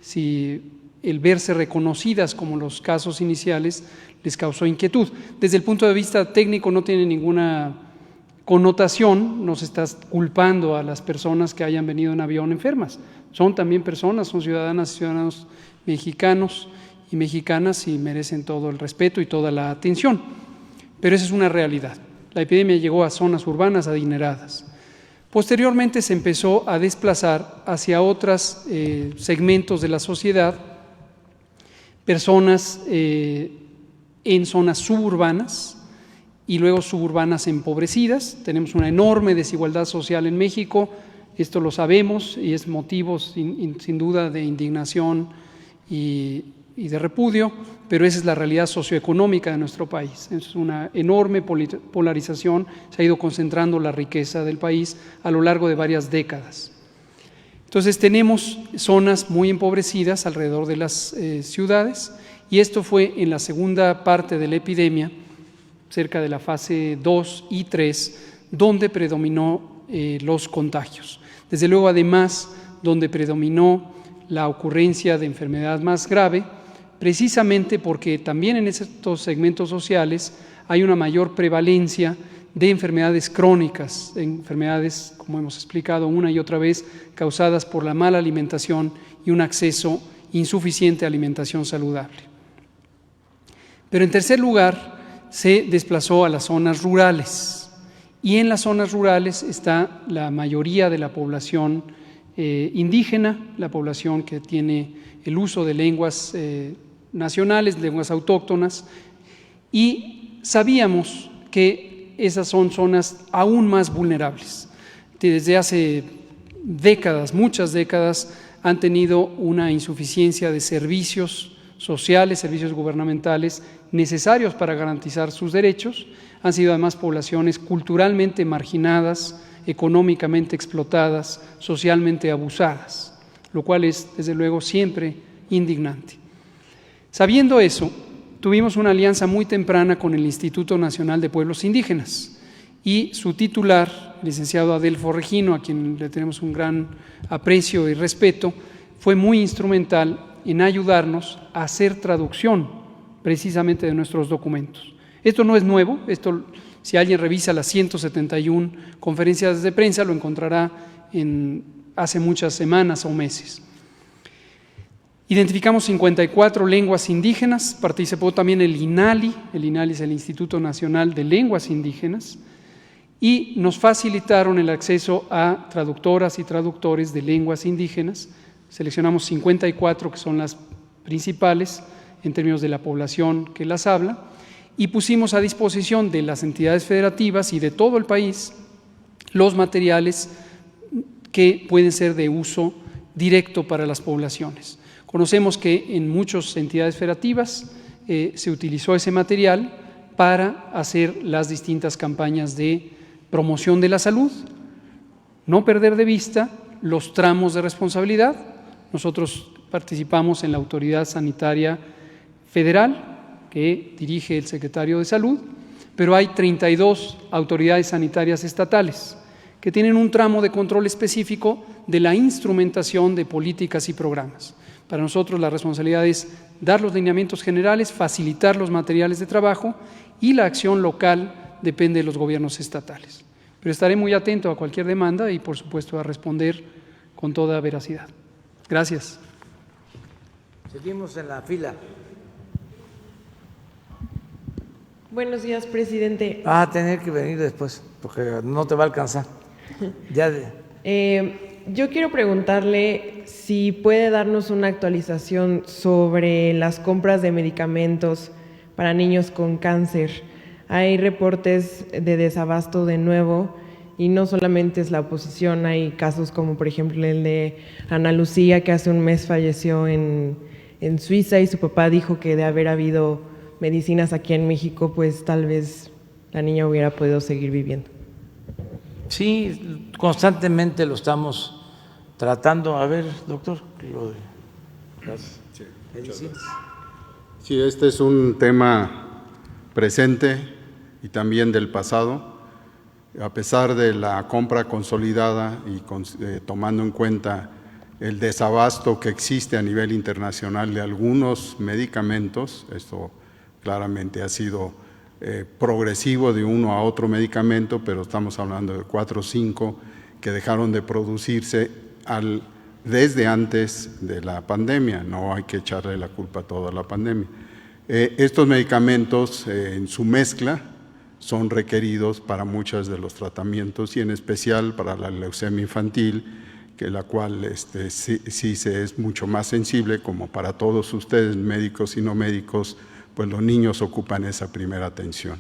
si el verse reconocidas como los casos iniciales les causó inquietud. Desde el punto de vista técnico no tiene ninguna connotación, no se está culpando a las personas que hayan venido en avión enfermas. Son también personas, son ciudadanas y ciudadanos mexicanos y mexicanas y merecen todo el respeto y toda la atención. Pero esa es una realidad. La epidemia llegó a zonas urbanas adineradas. Posteriormente se empezó a desplazar hacia otros segmentos de la sociedad, personas en zonas suburbanas y luego suburbanas empobrecidas. Tenemos una enorme desigualdad social en México, esto lo sabemos y es motivo sin duda de indignación y de repudio, pero esa es la realidad socioeconómica de nuestro país. Es una enorme polarización, se ha ido concentrando la riqueza del país a lo largo de varias décadas. Entonces tenemos zonas muy empobrecidas alrededor de las ciudades y esto fue en la segunda parte de la epidemia, cerca de la fase 2 y 3, donde predominó los contagios. Desde luego, además, donde predominó la ocurrencia de enfermedad más grave, precisamente porque también en estos segmentos sociales hay una mayor prevalencia de enfermedades crónicas, de enfermedades, como hemos explicado una y otra vez, causadas por la mala alimentación y un acceso insuficiente a alimentación saludable. Pero en tercer lugar, se desplazó a las zonas rurales y en las zonas rurales está la mayoría de la población indígena, la población que tiene el uso de lenguas nacionales, lenguas autóctonas, y sabíamos que esas son zonas aún más vulnerables. Desde hace décadas, muchas décadas, han tenido una insuficiencia de servicios sociales, servicios gubernamentales necesarios para garantizar sus derechos. Han sido además poblaciones culturalmente marginadas, económicamente explotadas, socialmente abusadas, lo cual es, desde luego, siempre indignante. Sabiendo eso, tuvimos una alianza muy temprana con el Instituto Nacional de Pueblos Indígenas y su titular, el licenciado Adelfo Regino, a quien le tenemos un gran aprecio y respeto, fue muy instrumental en ayudarnos a hacer traducción precisamente de nuestros documentos. Esto no es nuevo, esto, si alguien revisa las 171 conferencias de prensa, lo encontrará hace muchas semanas o meses. Identificamos 54 lenguas indígenas, participó también el INALI es el Instituto Nacional de Lenguas Indígenas, y nos facilitaron el acceso a traductoras y traductores de lenguas indígenas. Seleccionamos 54 que son las principales en términos de la población que las habla, y pusimos a disposición de las entidades federativas y de todo el país los materiales que pueden ser de uso directo para las poblaciones. Conocemos que en muchas entidades federativas se utilizó ese material para hacer las distintas campañas de promoción de la salud, no perder de vista los tramos de responsabilidad. Nosotros participamos en la Autoridad Sanitaria Federal, que dirige el secretario de Salud, pero hay 32 autoridades sanitarias estatales que tienen un tramo de control específico de la instrumentación de políticas y programas. Para nosotros la responsabilidad es dar los lineamientos generales, facilitar los materiales de trabajo y la acción local depende de los gobiernos estatales. Pero estaré muy atento a cualquier demanda y, por supuesto, a responder con toda veracidad. Gracias. Seguimos en la fila. Buenos días, presidente. Vas a tener que venir después, porque no te va a alcanzar. Ya Yo quiero preguntarle si puede darnos una actualización sobre las compras de medicamentos para niños con cáncer. Hay reportes de desabasto de nuevo, y no solamente es la oposición, hay casos como por ejemplo el de Ana Lucía, que hace un mes falleció en Suiza, y su papá dijo que de haber habido medicinas aquí en México, pues tal vez la niña hubiera podido seguir viviendo. Sí, constantemente lo estamos tratando. A ver, doctor, lo de las medicinas. Sí, este es un tema presente y también del pasado. A pesar de la compra consolidada y tomando en cuenta el desabasto que existe a nivel internacional de algunos medicamentos, esto claramente ha sido progresivo de uno a otro medicamento, pero estamos hablando de 4 o 5 que dejaron de producirse desde antes de la pandemia. No hay que echarle la culpa a toda la pandemia. Estos medicamentos en su mezcla son requeridos para muchos de los tratamientos y en especial para la leucemia infantil, que la cual sí se es mucho más sensible, como para todos ustedes, médicos y no médicos, pues los niños ocupan esa primera atención.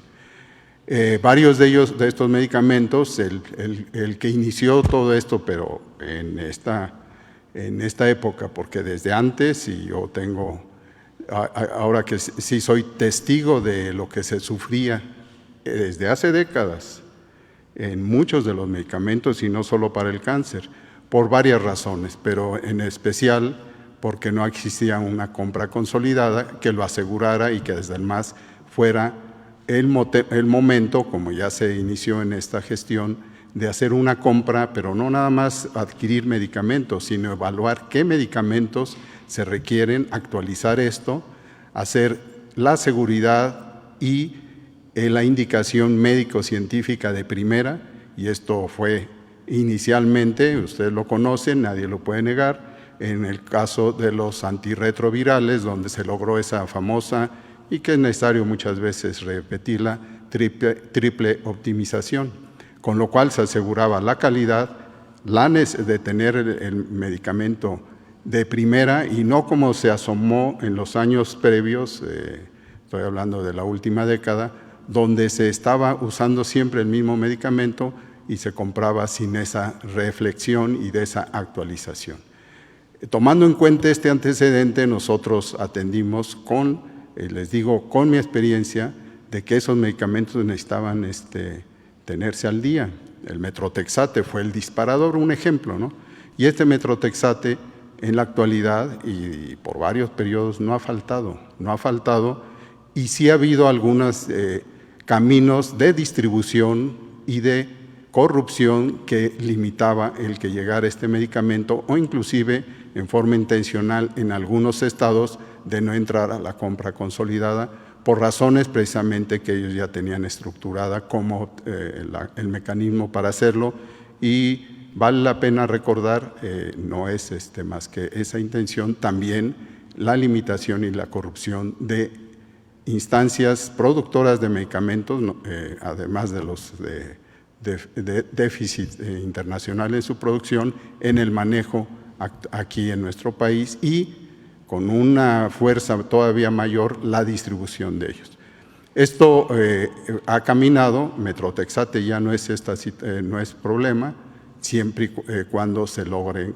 Varios de estos medicamentos, el que inició todo esto, pero en esta época, porque desde antes, y yo tengo, ahora que sí soy testigo de lo que se sufría desde hace décadas en muchos de los medicamentos, y no solo para el cáncer, por varias razones, pero en especial porque no existía una compra consolidada que lo asegurara y que desde el MAS fuera el momento, como ya se inició en esta gestión, de hacer una compra, pero no nada más adquirir medicamentos, sino evaluar qué medicamentos se requieren, actualizar esto, hacer la seguridad y la indicación médico-científica de primera, y esto fue inicialmente, ustedes lo conocen, nadie lo puede negar, en el caso de los antirretrovirales, donde se logró esa famosa, y que es necesario muchas veces repetirla, triple optimización, con lo cual se aseguraba la calidad, de tener el medicamento de primera, y no como se asomó en los años previos, estoy hablando de la última década, donde se estaba usando siempre el mismo medicamento y se compraba sin esa reflexión y de esa actualización. Tomando en cuenta este antecedente, nosotros atendimos les digo, con mi experiencia, de que esos medicamentos necesitaban tenerse al día. El metrotexate fue el disparador, un ejemplo, ¿no? Y este metrotexate en la actualidad y por varios periodos no ha faltado, y sí ha habido algunos caminos de distribución y de corrupción que limitaba el que llegara este medicamento, o inclusive en forma intencional en algunos estados de no entrar a la compra consolidada por razones precisamente que ellos ya tenían estructurada como el mecanismo para hacerlo. Y vale la pena recordar, no es más que esa intención, también la limitación y la corrupción de instancias productoras de medicamentos, además de los de déficit internacional en su producción, en el manejo aquí en nuestro país, y con una fuerza todavía mayor la distribución de ellos. Esto ha caminado, metrotexate ya no es problema, siempre y cuando se logre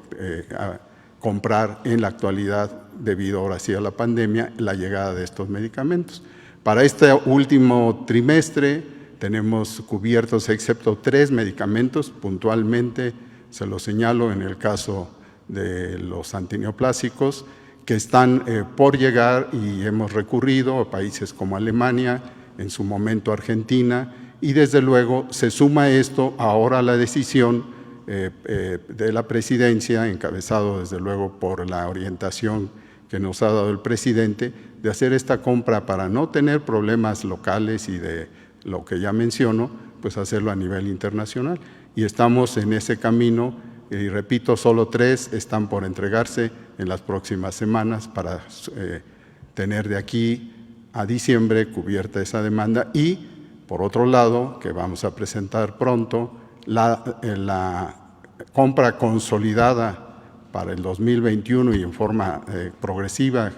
comprar en la actualidad, debido ahora sí a la pandemia, la llegada de estos medicamentos. Para este último trimestre tenemos cubiertos excepto 3 medicamentos, puntualmente se lo señalo en el caso de los antineoplásicos, que están por llegar, y hemos recurrido a países como Alemania, en su momento Argentina, y desde luego se suma esto ahora a la decisión de la presidencia, encabezado desde luego por la orientación que nos ha dado el presidente, de hacer esta compra para no tener problemas locales y de lo que ya menciono, pues hacerlo a nivel internacional. Y estamos en ese camino, y repito, solo 3 están por entregarse en las próximas semanas para tener de aquí a diciembre cubierta esa demanda y, por otro lado, que vamos a presentar pronto, la compra consolidada para el 2021 y en forma progresiva,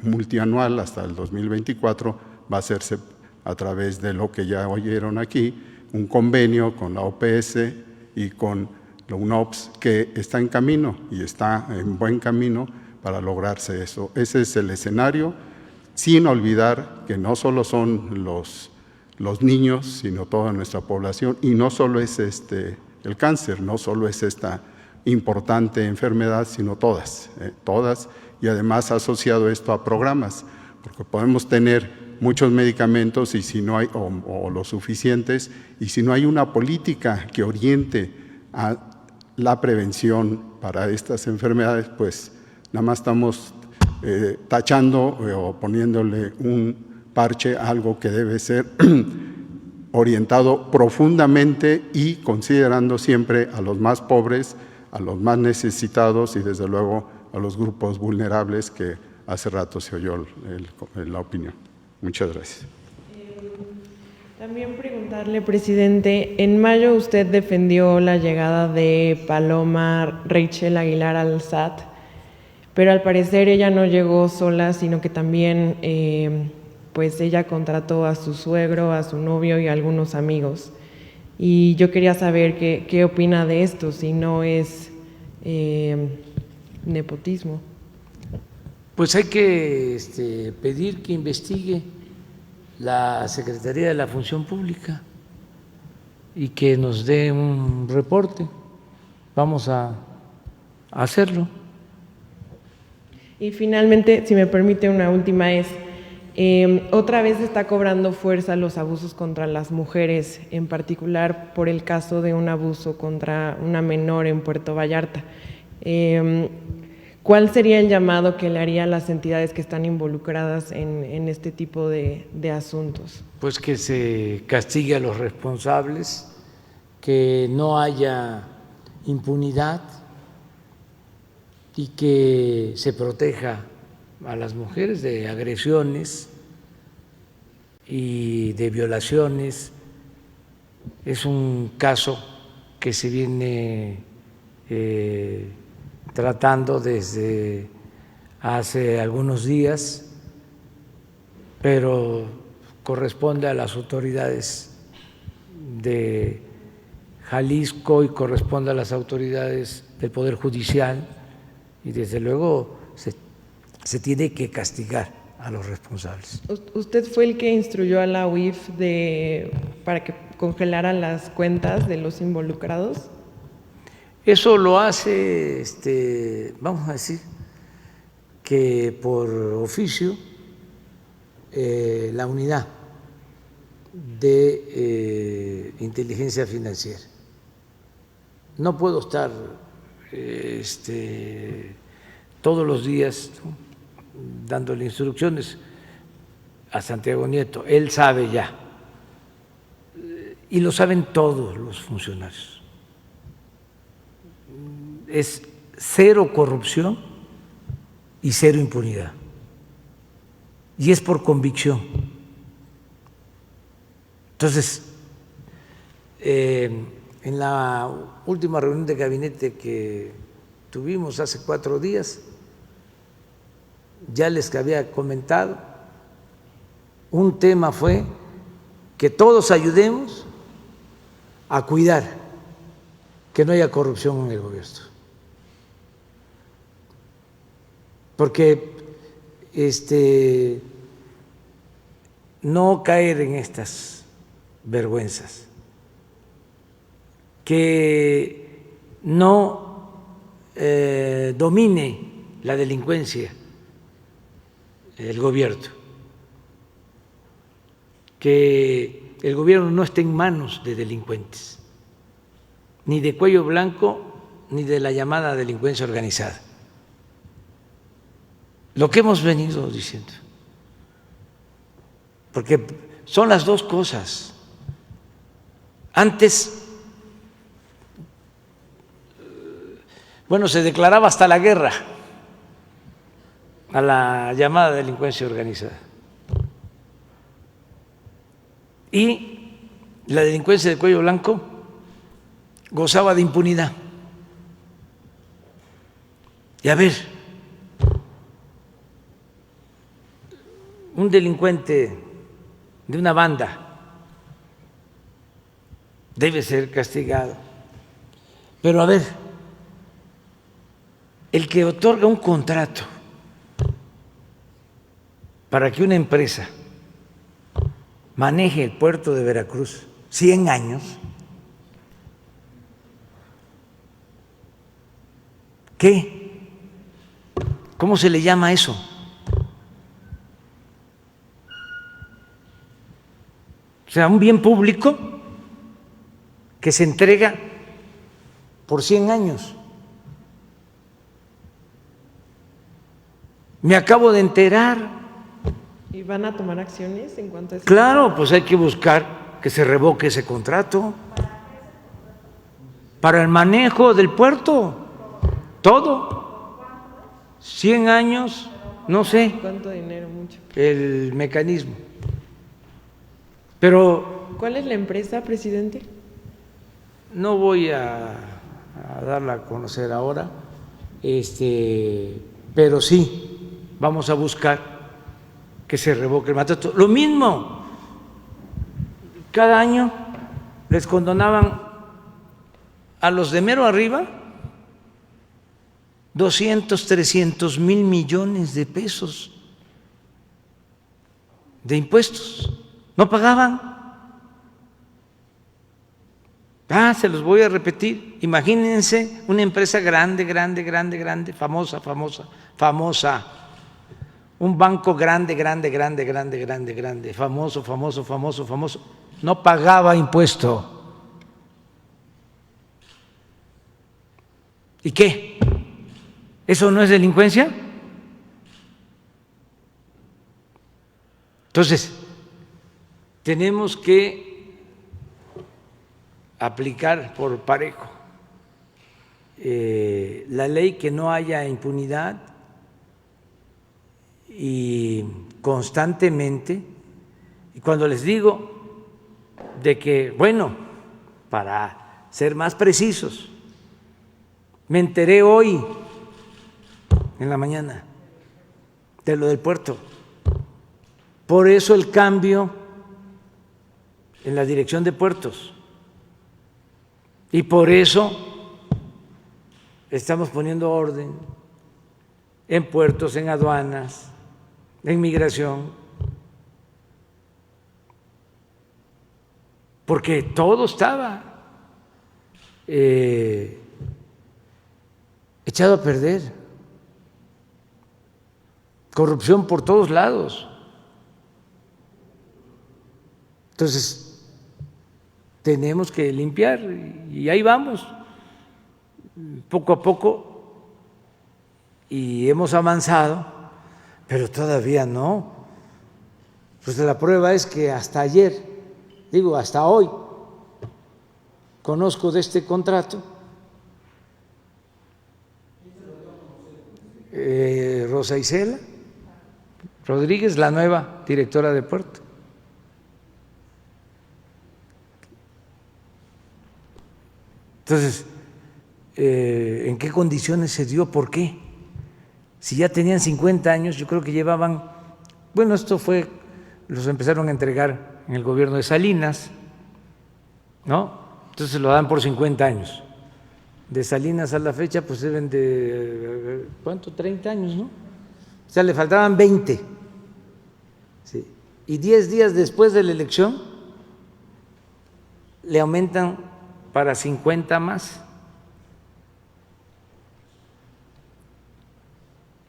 multianual hasta el 2024, va a hacerse a través de lo que ya oyeron aquí, un convenio con la OPS y con la UNOPS que está en camino y está en buen camino para lograrse eso. Ese es el escenario, sin olvidar que no solo son los niños, sino toda nuestra población, y no solo es el cáncer, no solo es esta importante enfermedad, sino todas, y además asociado esto a programas, porque podemos tener muchos medicamentos y si no hay, o los suficientes, y si no hay una política que oriente a la prevención para estas enfermedades, pues nada más estamos tachando o poniéndole un parche a algo que debe ser orientado profundamente y considerando siempre a los más pobres, a los más necesitados y desde luego a los grupos vulnerables que hace rato se oyó la opinión. Muchas gracias. También preguntarle, presidente, en mayo usted defendió la llegada de Paloma Rachel Aguilar al SAT, pero al parecer ella no llegó sola, sino que también pues ella contrató a su suegro, a su novio y a algunos amigos. Y yo quería saber qué opina de esto, si no es nepotismo. Pues hay que pedir que investigue la Secretaría de la Función Pública y que nos dé un reporte. Vamos a hacerlo. Y finalmente, si me permite una última es, otra vez está cobrando fuerza los abusos contra las mujeres, en particular por el caso de un abuso contra una menor en Puerto Vallarta. ¿Cuál sería el llamado que le haría a las entidades que están involucradas en este tipo de asuntos? Pues que se castigue a los responsables, que no haya impunidad y que se proteja a las mujeres de agresiones y de violaciones. Es un caso que se viene tratando desde hace algunos días, pero corresponde a las autoridades de Jalisco y corresponde a las autoridades del Poder Judicial y desde luego se tiene que castigar a los responsables. ¿Usted fue el que instruyó a la UIF para que congelara las cuentas de los involucrados? Eso lo hace, vamos a decir, que por oficio la unidad de inteligencia financiera. No puedo estar todos los días dándole instrucciones a Santiago Nieto. Él sabe ya, y lo saben todos los funcionarios. Es cero corrupción y cero impunidad. Y es por convicción. Entonces, en la última reunión de gabinete que tuvimos hace 4 días, ya les había comentado, un tema fue que todos ayudemos a cuidar que no haya corrupción en el gobierno. Porque no caer en estas vergüenzas, que no domine la delincuencia el gobierno, que el gobierno no esté en manos de delincuentes, ni de cuello blanco, ni de la llamada delincuencia organizada. Lo que hemos venido diciendo, porque son las dos cosas. Antes, se declaraba hasta la guerra a la llamada delincuencia organizada. y la delincuencia de cuello blanco gozaba de impunidad. Y a ver, un delincuente de una banda debe ser castigado. Pero a ver, el que otorga un contrato para que una empresa maneje el puerto de Veracruz 100 años, ¿qué? ¿Cómo se le llama eso? O sea, un bien público que se entrega por 100 años. Me acabo de enterar. ¿Y van a tomar acciones en cuanto a eso? Claro, pues hay que buscar que se revoque ese contrato para el manejo del puerto, todo. 100 años, no sé. ¿Cuánto dinero? Mucho. El mecanismo. Pero ¿cuál es la empresa, presidente? no voy a darla a conocer ahora, pero sí vamos a buscar que se revoque el mandato. Lo mismo, cada año les condonaban a los de mero arriba 200, 300 mil millones de pesos de impuestos. No pagaban. Se los voy a repetir. Imagínense una empresa grande, famosa. Un banco grande, famoso. No pagaba impuesto. ¿Y qué? ¿Eso no es delincuencia? Entonces, tenemos que aplicar por parejo la ley, que no haya impunidad, y constantemente, y cuando les digo de que, bueno, para ser más precisos, me enteré hoy en la mañana de lo del puerto. Por eso el cambio en la dirección de puertos. Y por eso estamos poniendo orden en puertos, en aduanas, en migración, porque todo estaba echado a perder. Corrupción por todos lados. Entonces, tenemos que limpiar, y ahí vamos, poco a poco, y hemos avanzado, pero todavía no. Pues la prueba es que hasta ayer, hasta hoy, conozco de este contrato. Rosa Isela Rodríguez, la nueva directora de puerto. Entonces, ¿en qué condiciones se dio? ¿Por qué? Si ya tenían 50 años, yo creo que llevaban, esto los empezaron a entregar en el gobierno de Salinas, ¿no? Entonces lo dan por 50 años. De Salinas a la fecha, pues deben de, ¿cuánto? 30 años, ¿no? O sea, le faltaban 20. Sí. Y 10 días después de la elección, le aumentan para 50 más.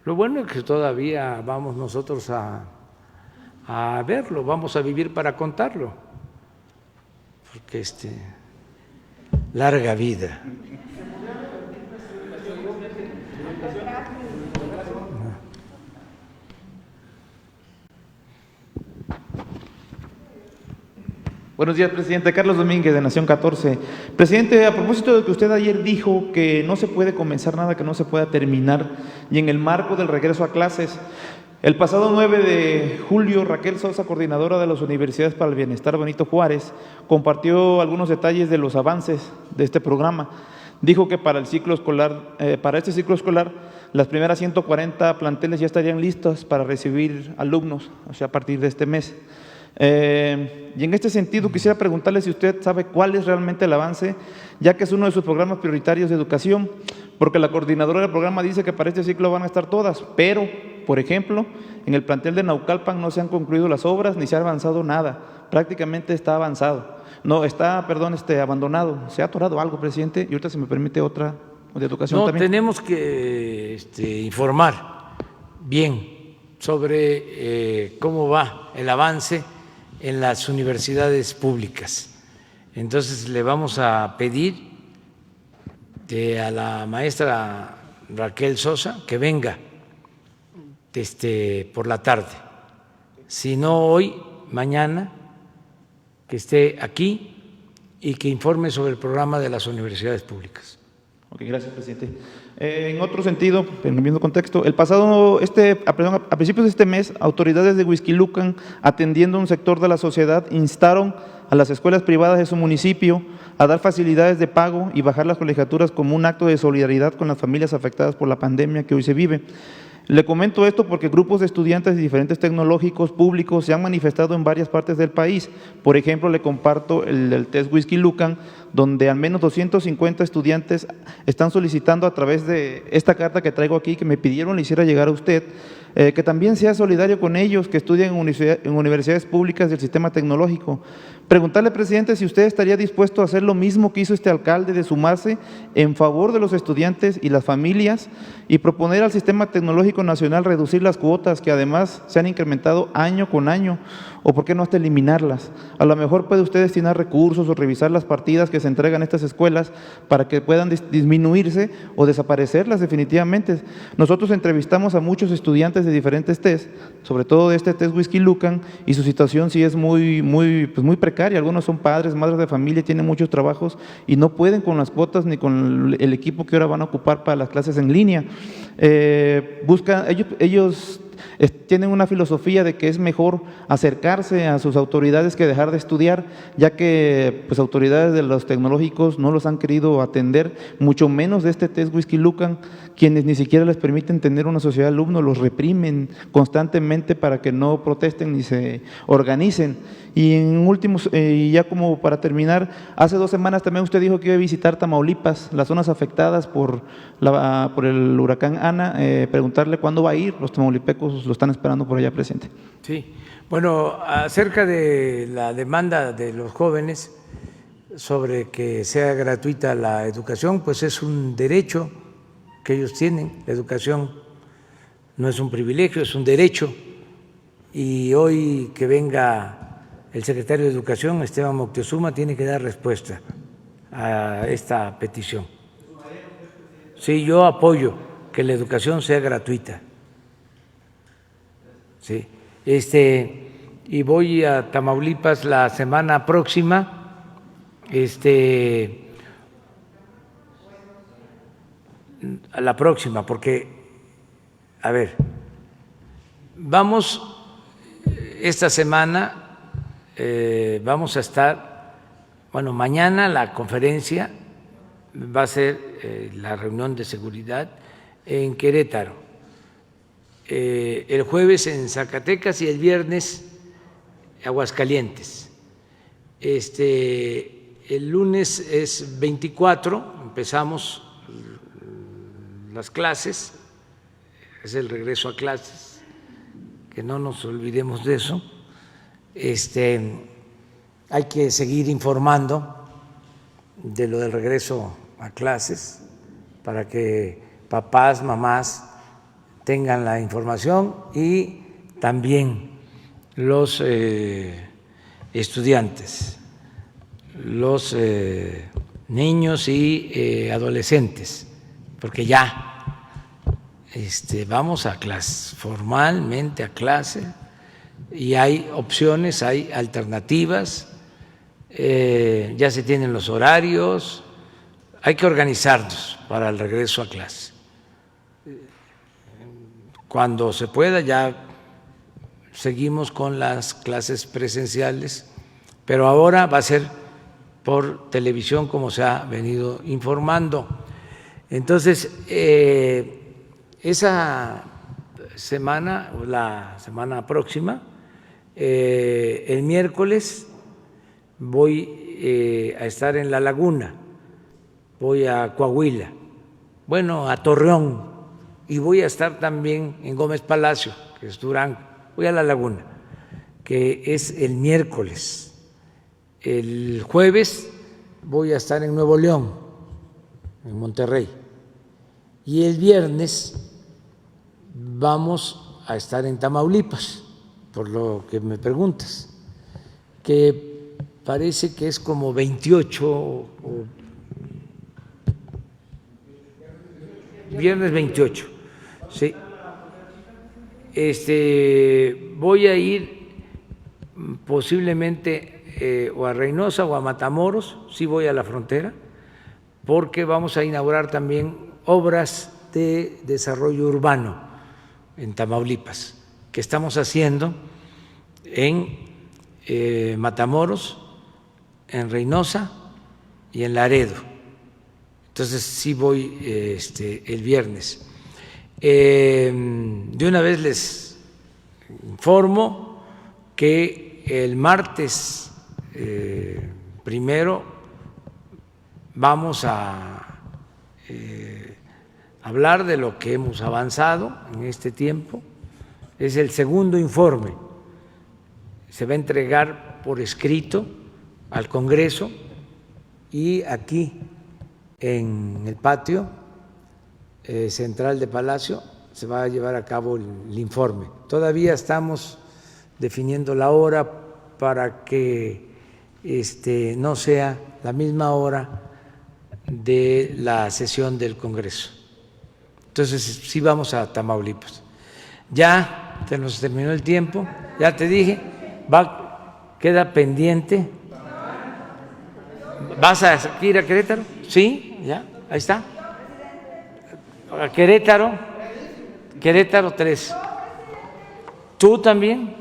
Lo bueno es que todavía vamos nosotros a verlo, vamos a vivir para contarlo, porque larga vida. Buenos días, presidente. Carlos Domínguez, de Nación 14. Presidente, a propósito de que usted ayer dijo que no se puede comenzar nada que no se pueda terminar, y en el marco del regreso a clases, El pasado 9 de julio, Raquel Sosa, coordinadora de las Universidades para el Bienestar Benito Juárez, compartió algunos detalles de los avances de este programa. Dijo que para este ciclo escolar, las primeras 140 planteles ya estarían listos para recibir alumnos, o sea, a partir de este mes. Y en este sentido quisiera preguntarle si usted sabe cuál es realmente el avance, ya que es uno de sus programas prioritarios de educación, porque la coordinadora del programa dice que para este ciclo van a estar todas, pero, por ejemplo, en el plantel de Naucalpan no se han concluido las obras ni se ha avanzado nada, prácticamente está avanzado. No, está, perdón, abandonado. ¿Se ha atorado algo, presidente? Y ahorita, si me permite, otra de educación también. Tenemos que informar bien sobre cómo va el avance en las universidades públicas. Entonces, le vamos a pedir a la maestra Raquel Sosa que venga por la tarde. Si no hoy, mañana, que esté aquí y que informe sobre el programa de las universidades públicas. Ok, gracias, presidente. En otro sentido, en el mismo contexto, a principios de este mes, autoridades de Huixquilucan, atendiendo a un sector de la sociedad, instaron a las escuelas privadas de su municipio a dar facilidades de pago y bajar las colegiaturas como un acto de solidaridad con las familias afectadas por la pandemia que hoy se vive. Le comento esto porque grupos de estudiantes de diferentes tecnológicos públicos se han manifestado en varias partes del país. Por ejemplo, le comparto el TES Huixquilucan, donde al menos 250 estudiantes están solicitando a través de esta carta que traigo aquí, que me pidieron le hiciera llegar a usted, que también sea solidario con ellos que estudian en universidades públicas del sistema tecnológico. Preguntarle, presidente, si usted estaría dispuesto a hacer lo mismo que hizo este alcalde, de sumarse en favor de los estudiantes y las familias y proponer al sistema tecnológico nacional reducir las cuotas que además se han incrementado año con año, o por qué no hasta eliminarlas. A lo mejor puede usted destinar recursos o revisar las partidas que se entregan a estas escuelas para que puedan disminuirse o desaparecerlas definitivamente. Nosotros entrevistamos a muchos estudiantes de diferentes TES, sobre todo de este TES Huixquilucan, y su situación sí es muy precaria. Algunos son padres, madres de familia, tienen muchos trabajos y no pueden con las cuotas ni con el equipo que ahora van a ocupar para las clases en línea. Ellos tienen una filosofía de que es mejor acercarse a sus autoridades que dejar de estudiar, ya que pues autoridades de los tecnológicos no los han querido atender, mucho menos de este TES Huixquilucan, quienes ni siquiera les permiten tener una sociedad de alumnos, los reprimen constantemente para que no protesten ni se organicen. Y en últimos, ya como para terminar, hace 2 semanas también usted dijo que iba a visitar Tamaulipas, las zonas afectadas por el huracán Ana, preguntarle cuándo va a ir. Los tamaulipecos lo están esperando por allá, presidente. Sí, bueno, acerca de la demanda de los jóvenes sobre que sea gratuita la educación, pues es un derecho que ellos tienen. La educación no es un privilegio, es un derecho. Y hoy que venga el secretario de Educación, Esteban Moctezuma, tiene que dar respuesta a esta petición. Sí, yo apoyo que la educación sea gratuita. Sí, y voy a Tamaulipas la semana próxima. A la próxima, porque, a ver, vamos esta semana. Vamos a estar, bueno, mañana la conferencia va a ser la reunión de seguridad en Querétaro, el jueves en Zacatecas y el viernes Aguascalientes. El lunes es 24, empezamos las clases, es el regreso a clases, que no nos olvidemos de eso. Hay que seguir informando de lo del regreso a clases para que papás, mamás tengan la información y también los estudiantes, los niños y adolescentes, porque ya vamos a clase, formalmente a clase. Y hay opciones, hay alternativas, ya se tienen los horarios, hay que organizarnos para el regreso a clase. Cuando se pueda, ya seguimos con las clases presenciales, pero ahora va a ser por televisión, como se ha venido informando. Entonces, esa semana, o la semana próxima, el miércoles voy a estar en La Laguna, voy a Coahuila, bueno, a Torreón, y voy a estar también en Gómez Palacio, que es Durango, voy a La Laguna, que es el miércoles. El jueves voy a estar en Nuevo León, en Monterrey, y el viernes vamos a estar en Tamaulipas, por lo que me preguntas, que parece que es como 28 viernes 28, sí. Voy a ir posiblemente o a Reynosa o a Matamoros, sí voy a la frontera, porque vamos a inaugurar también obras de desarrollo urbano en Tamaulipas, que estamos haciendo en Matamoros, en Reynosa y en Laredo. Entonces sí voy el viernes. De una vez les informo que el martes primero vamos a hablar de lo que hemos avanzado en este tiempo. Es el segundo informe. Se va a entregar por escrito al Congreso y aquí en el patio central de Palacio se va a llevar a cabo el informe. Todavía estamos definiendo la hora para que no sea la misma hora de la sesión del Congreso. Entonces sí vamos a Tamaulipas. Ya se nos terminó el tiempo, ya te dije, queda pendiente. ¿Vas a ir a Querétaro? Sí, ya, ahí está. A Querétaro 3. ¿Tú también?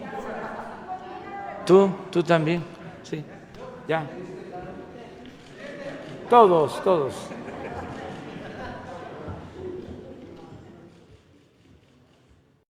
Tú también, sí, ya. Todos.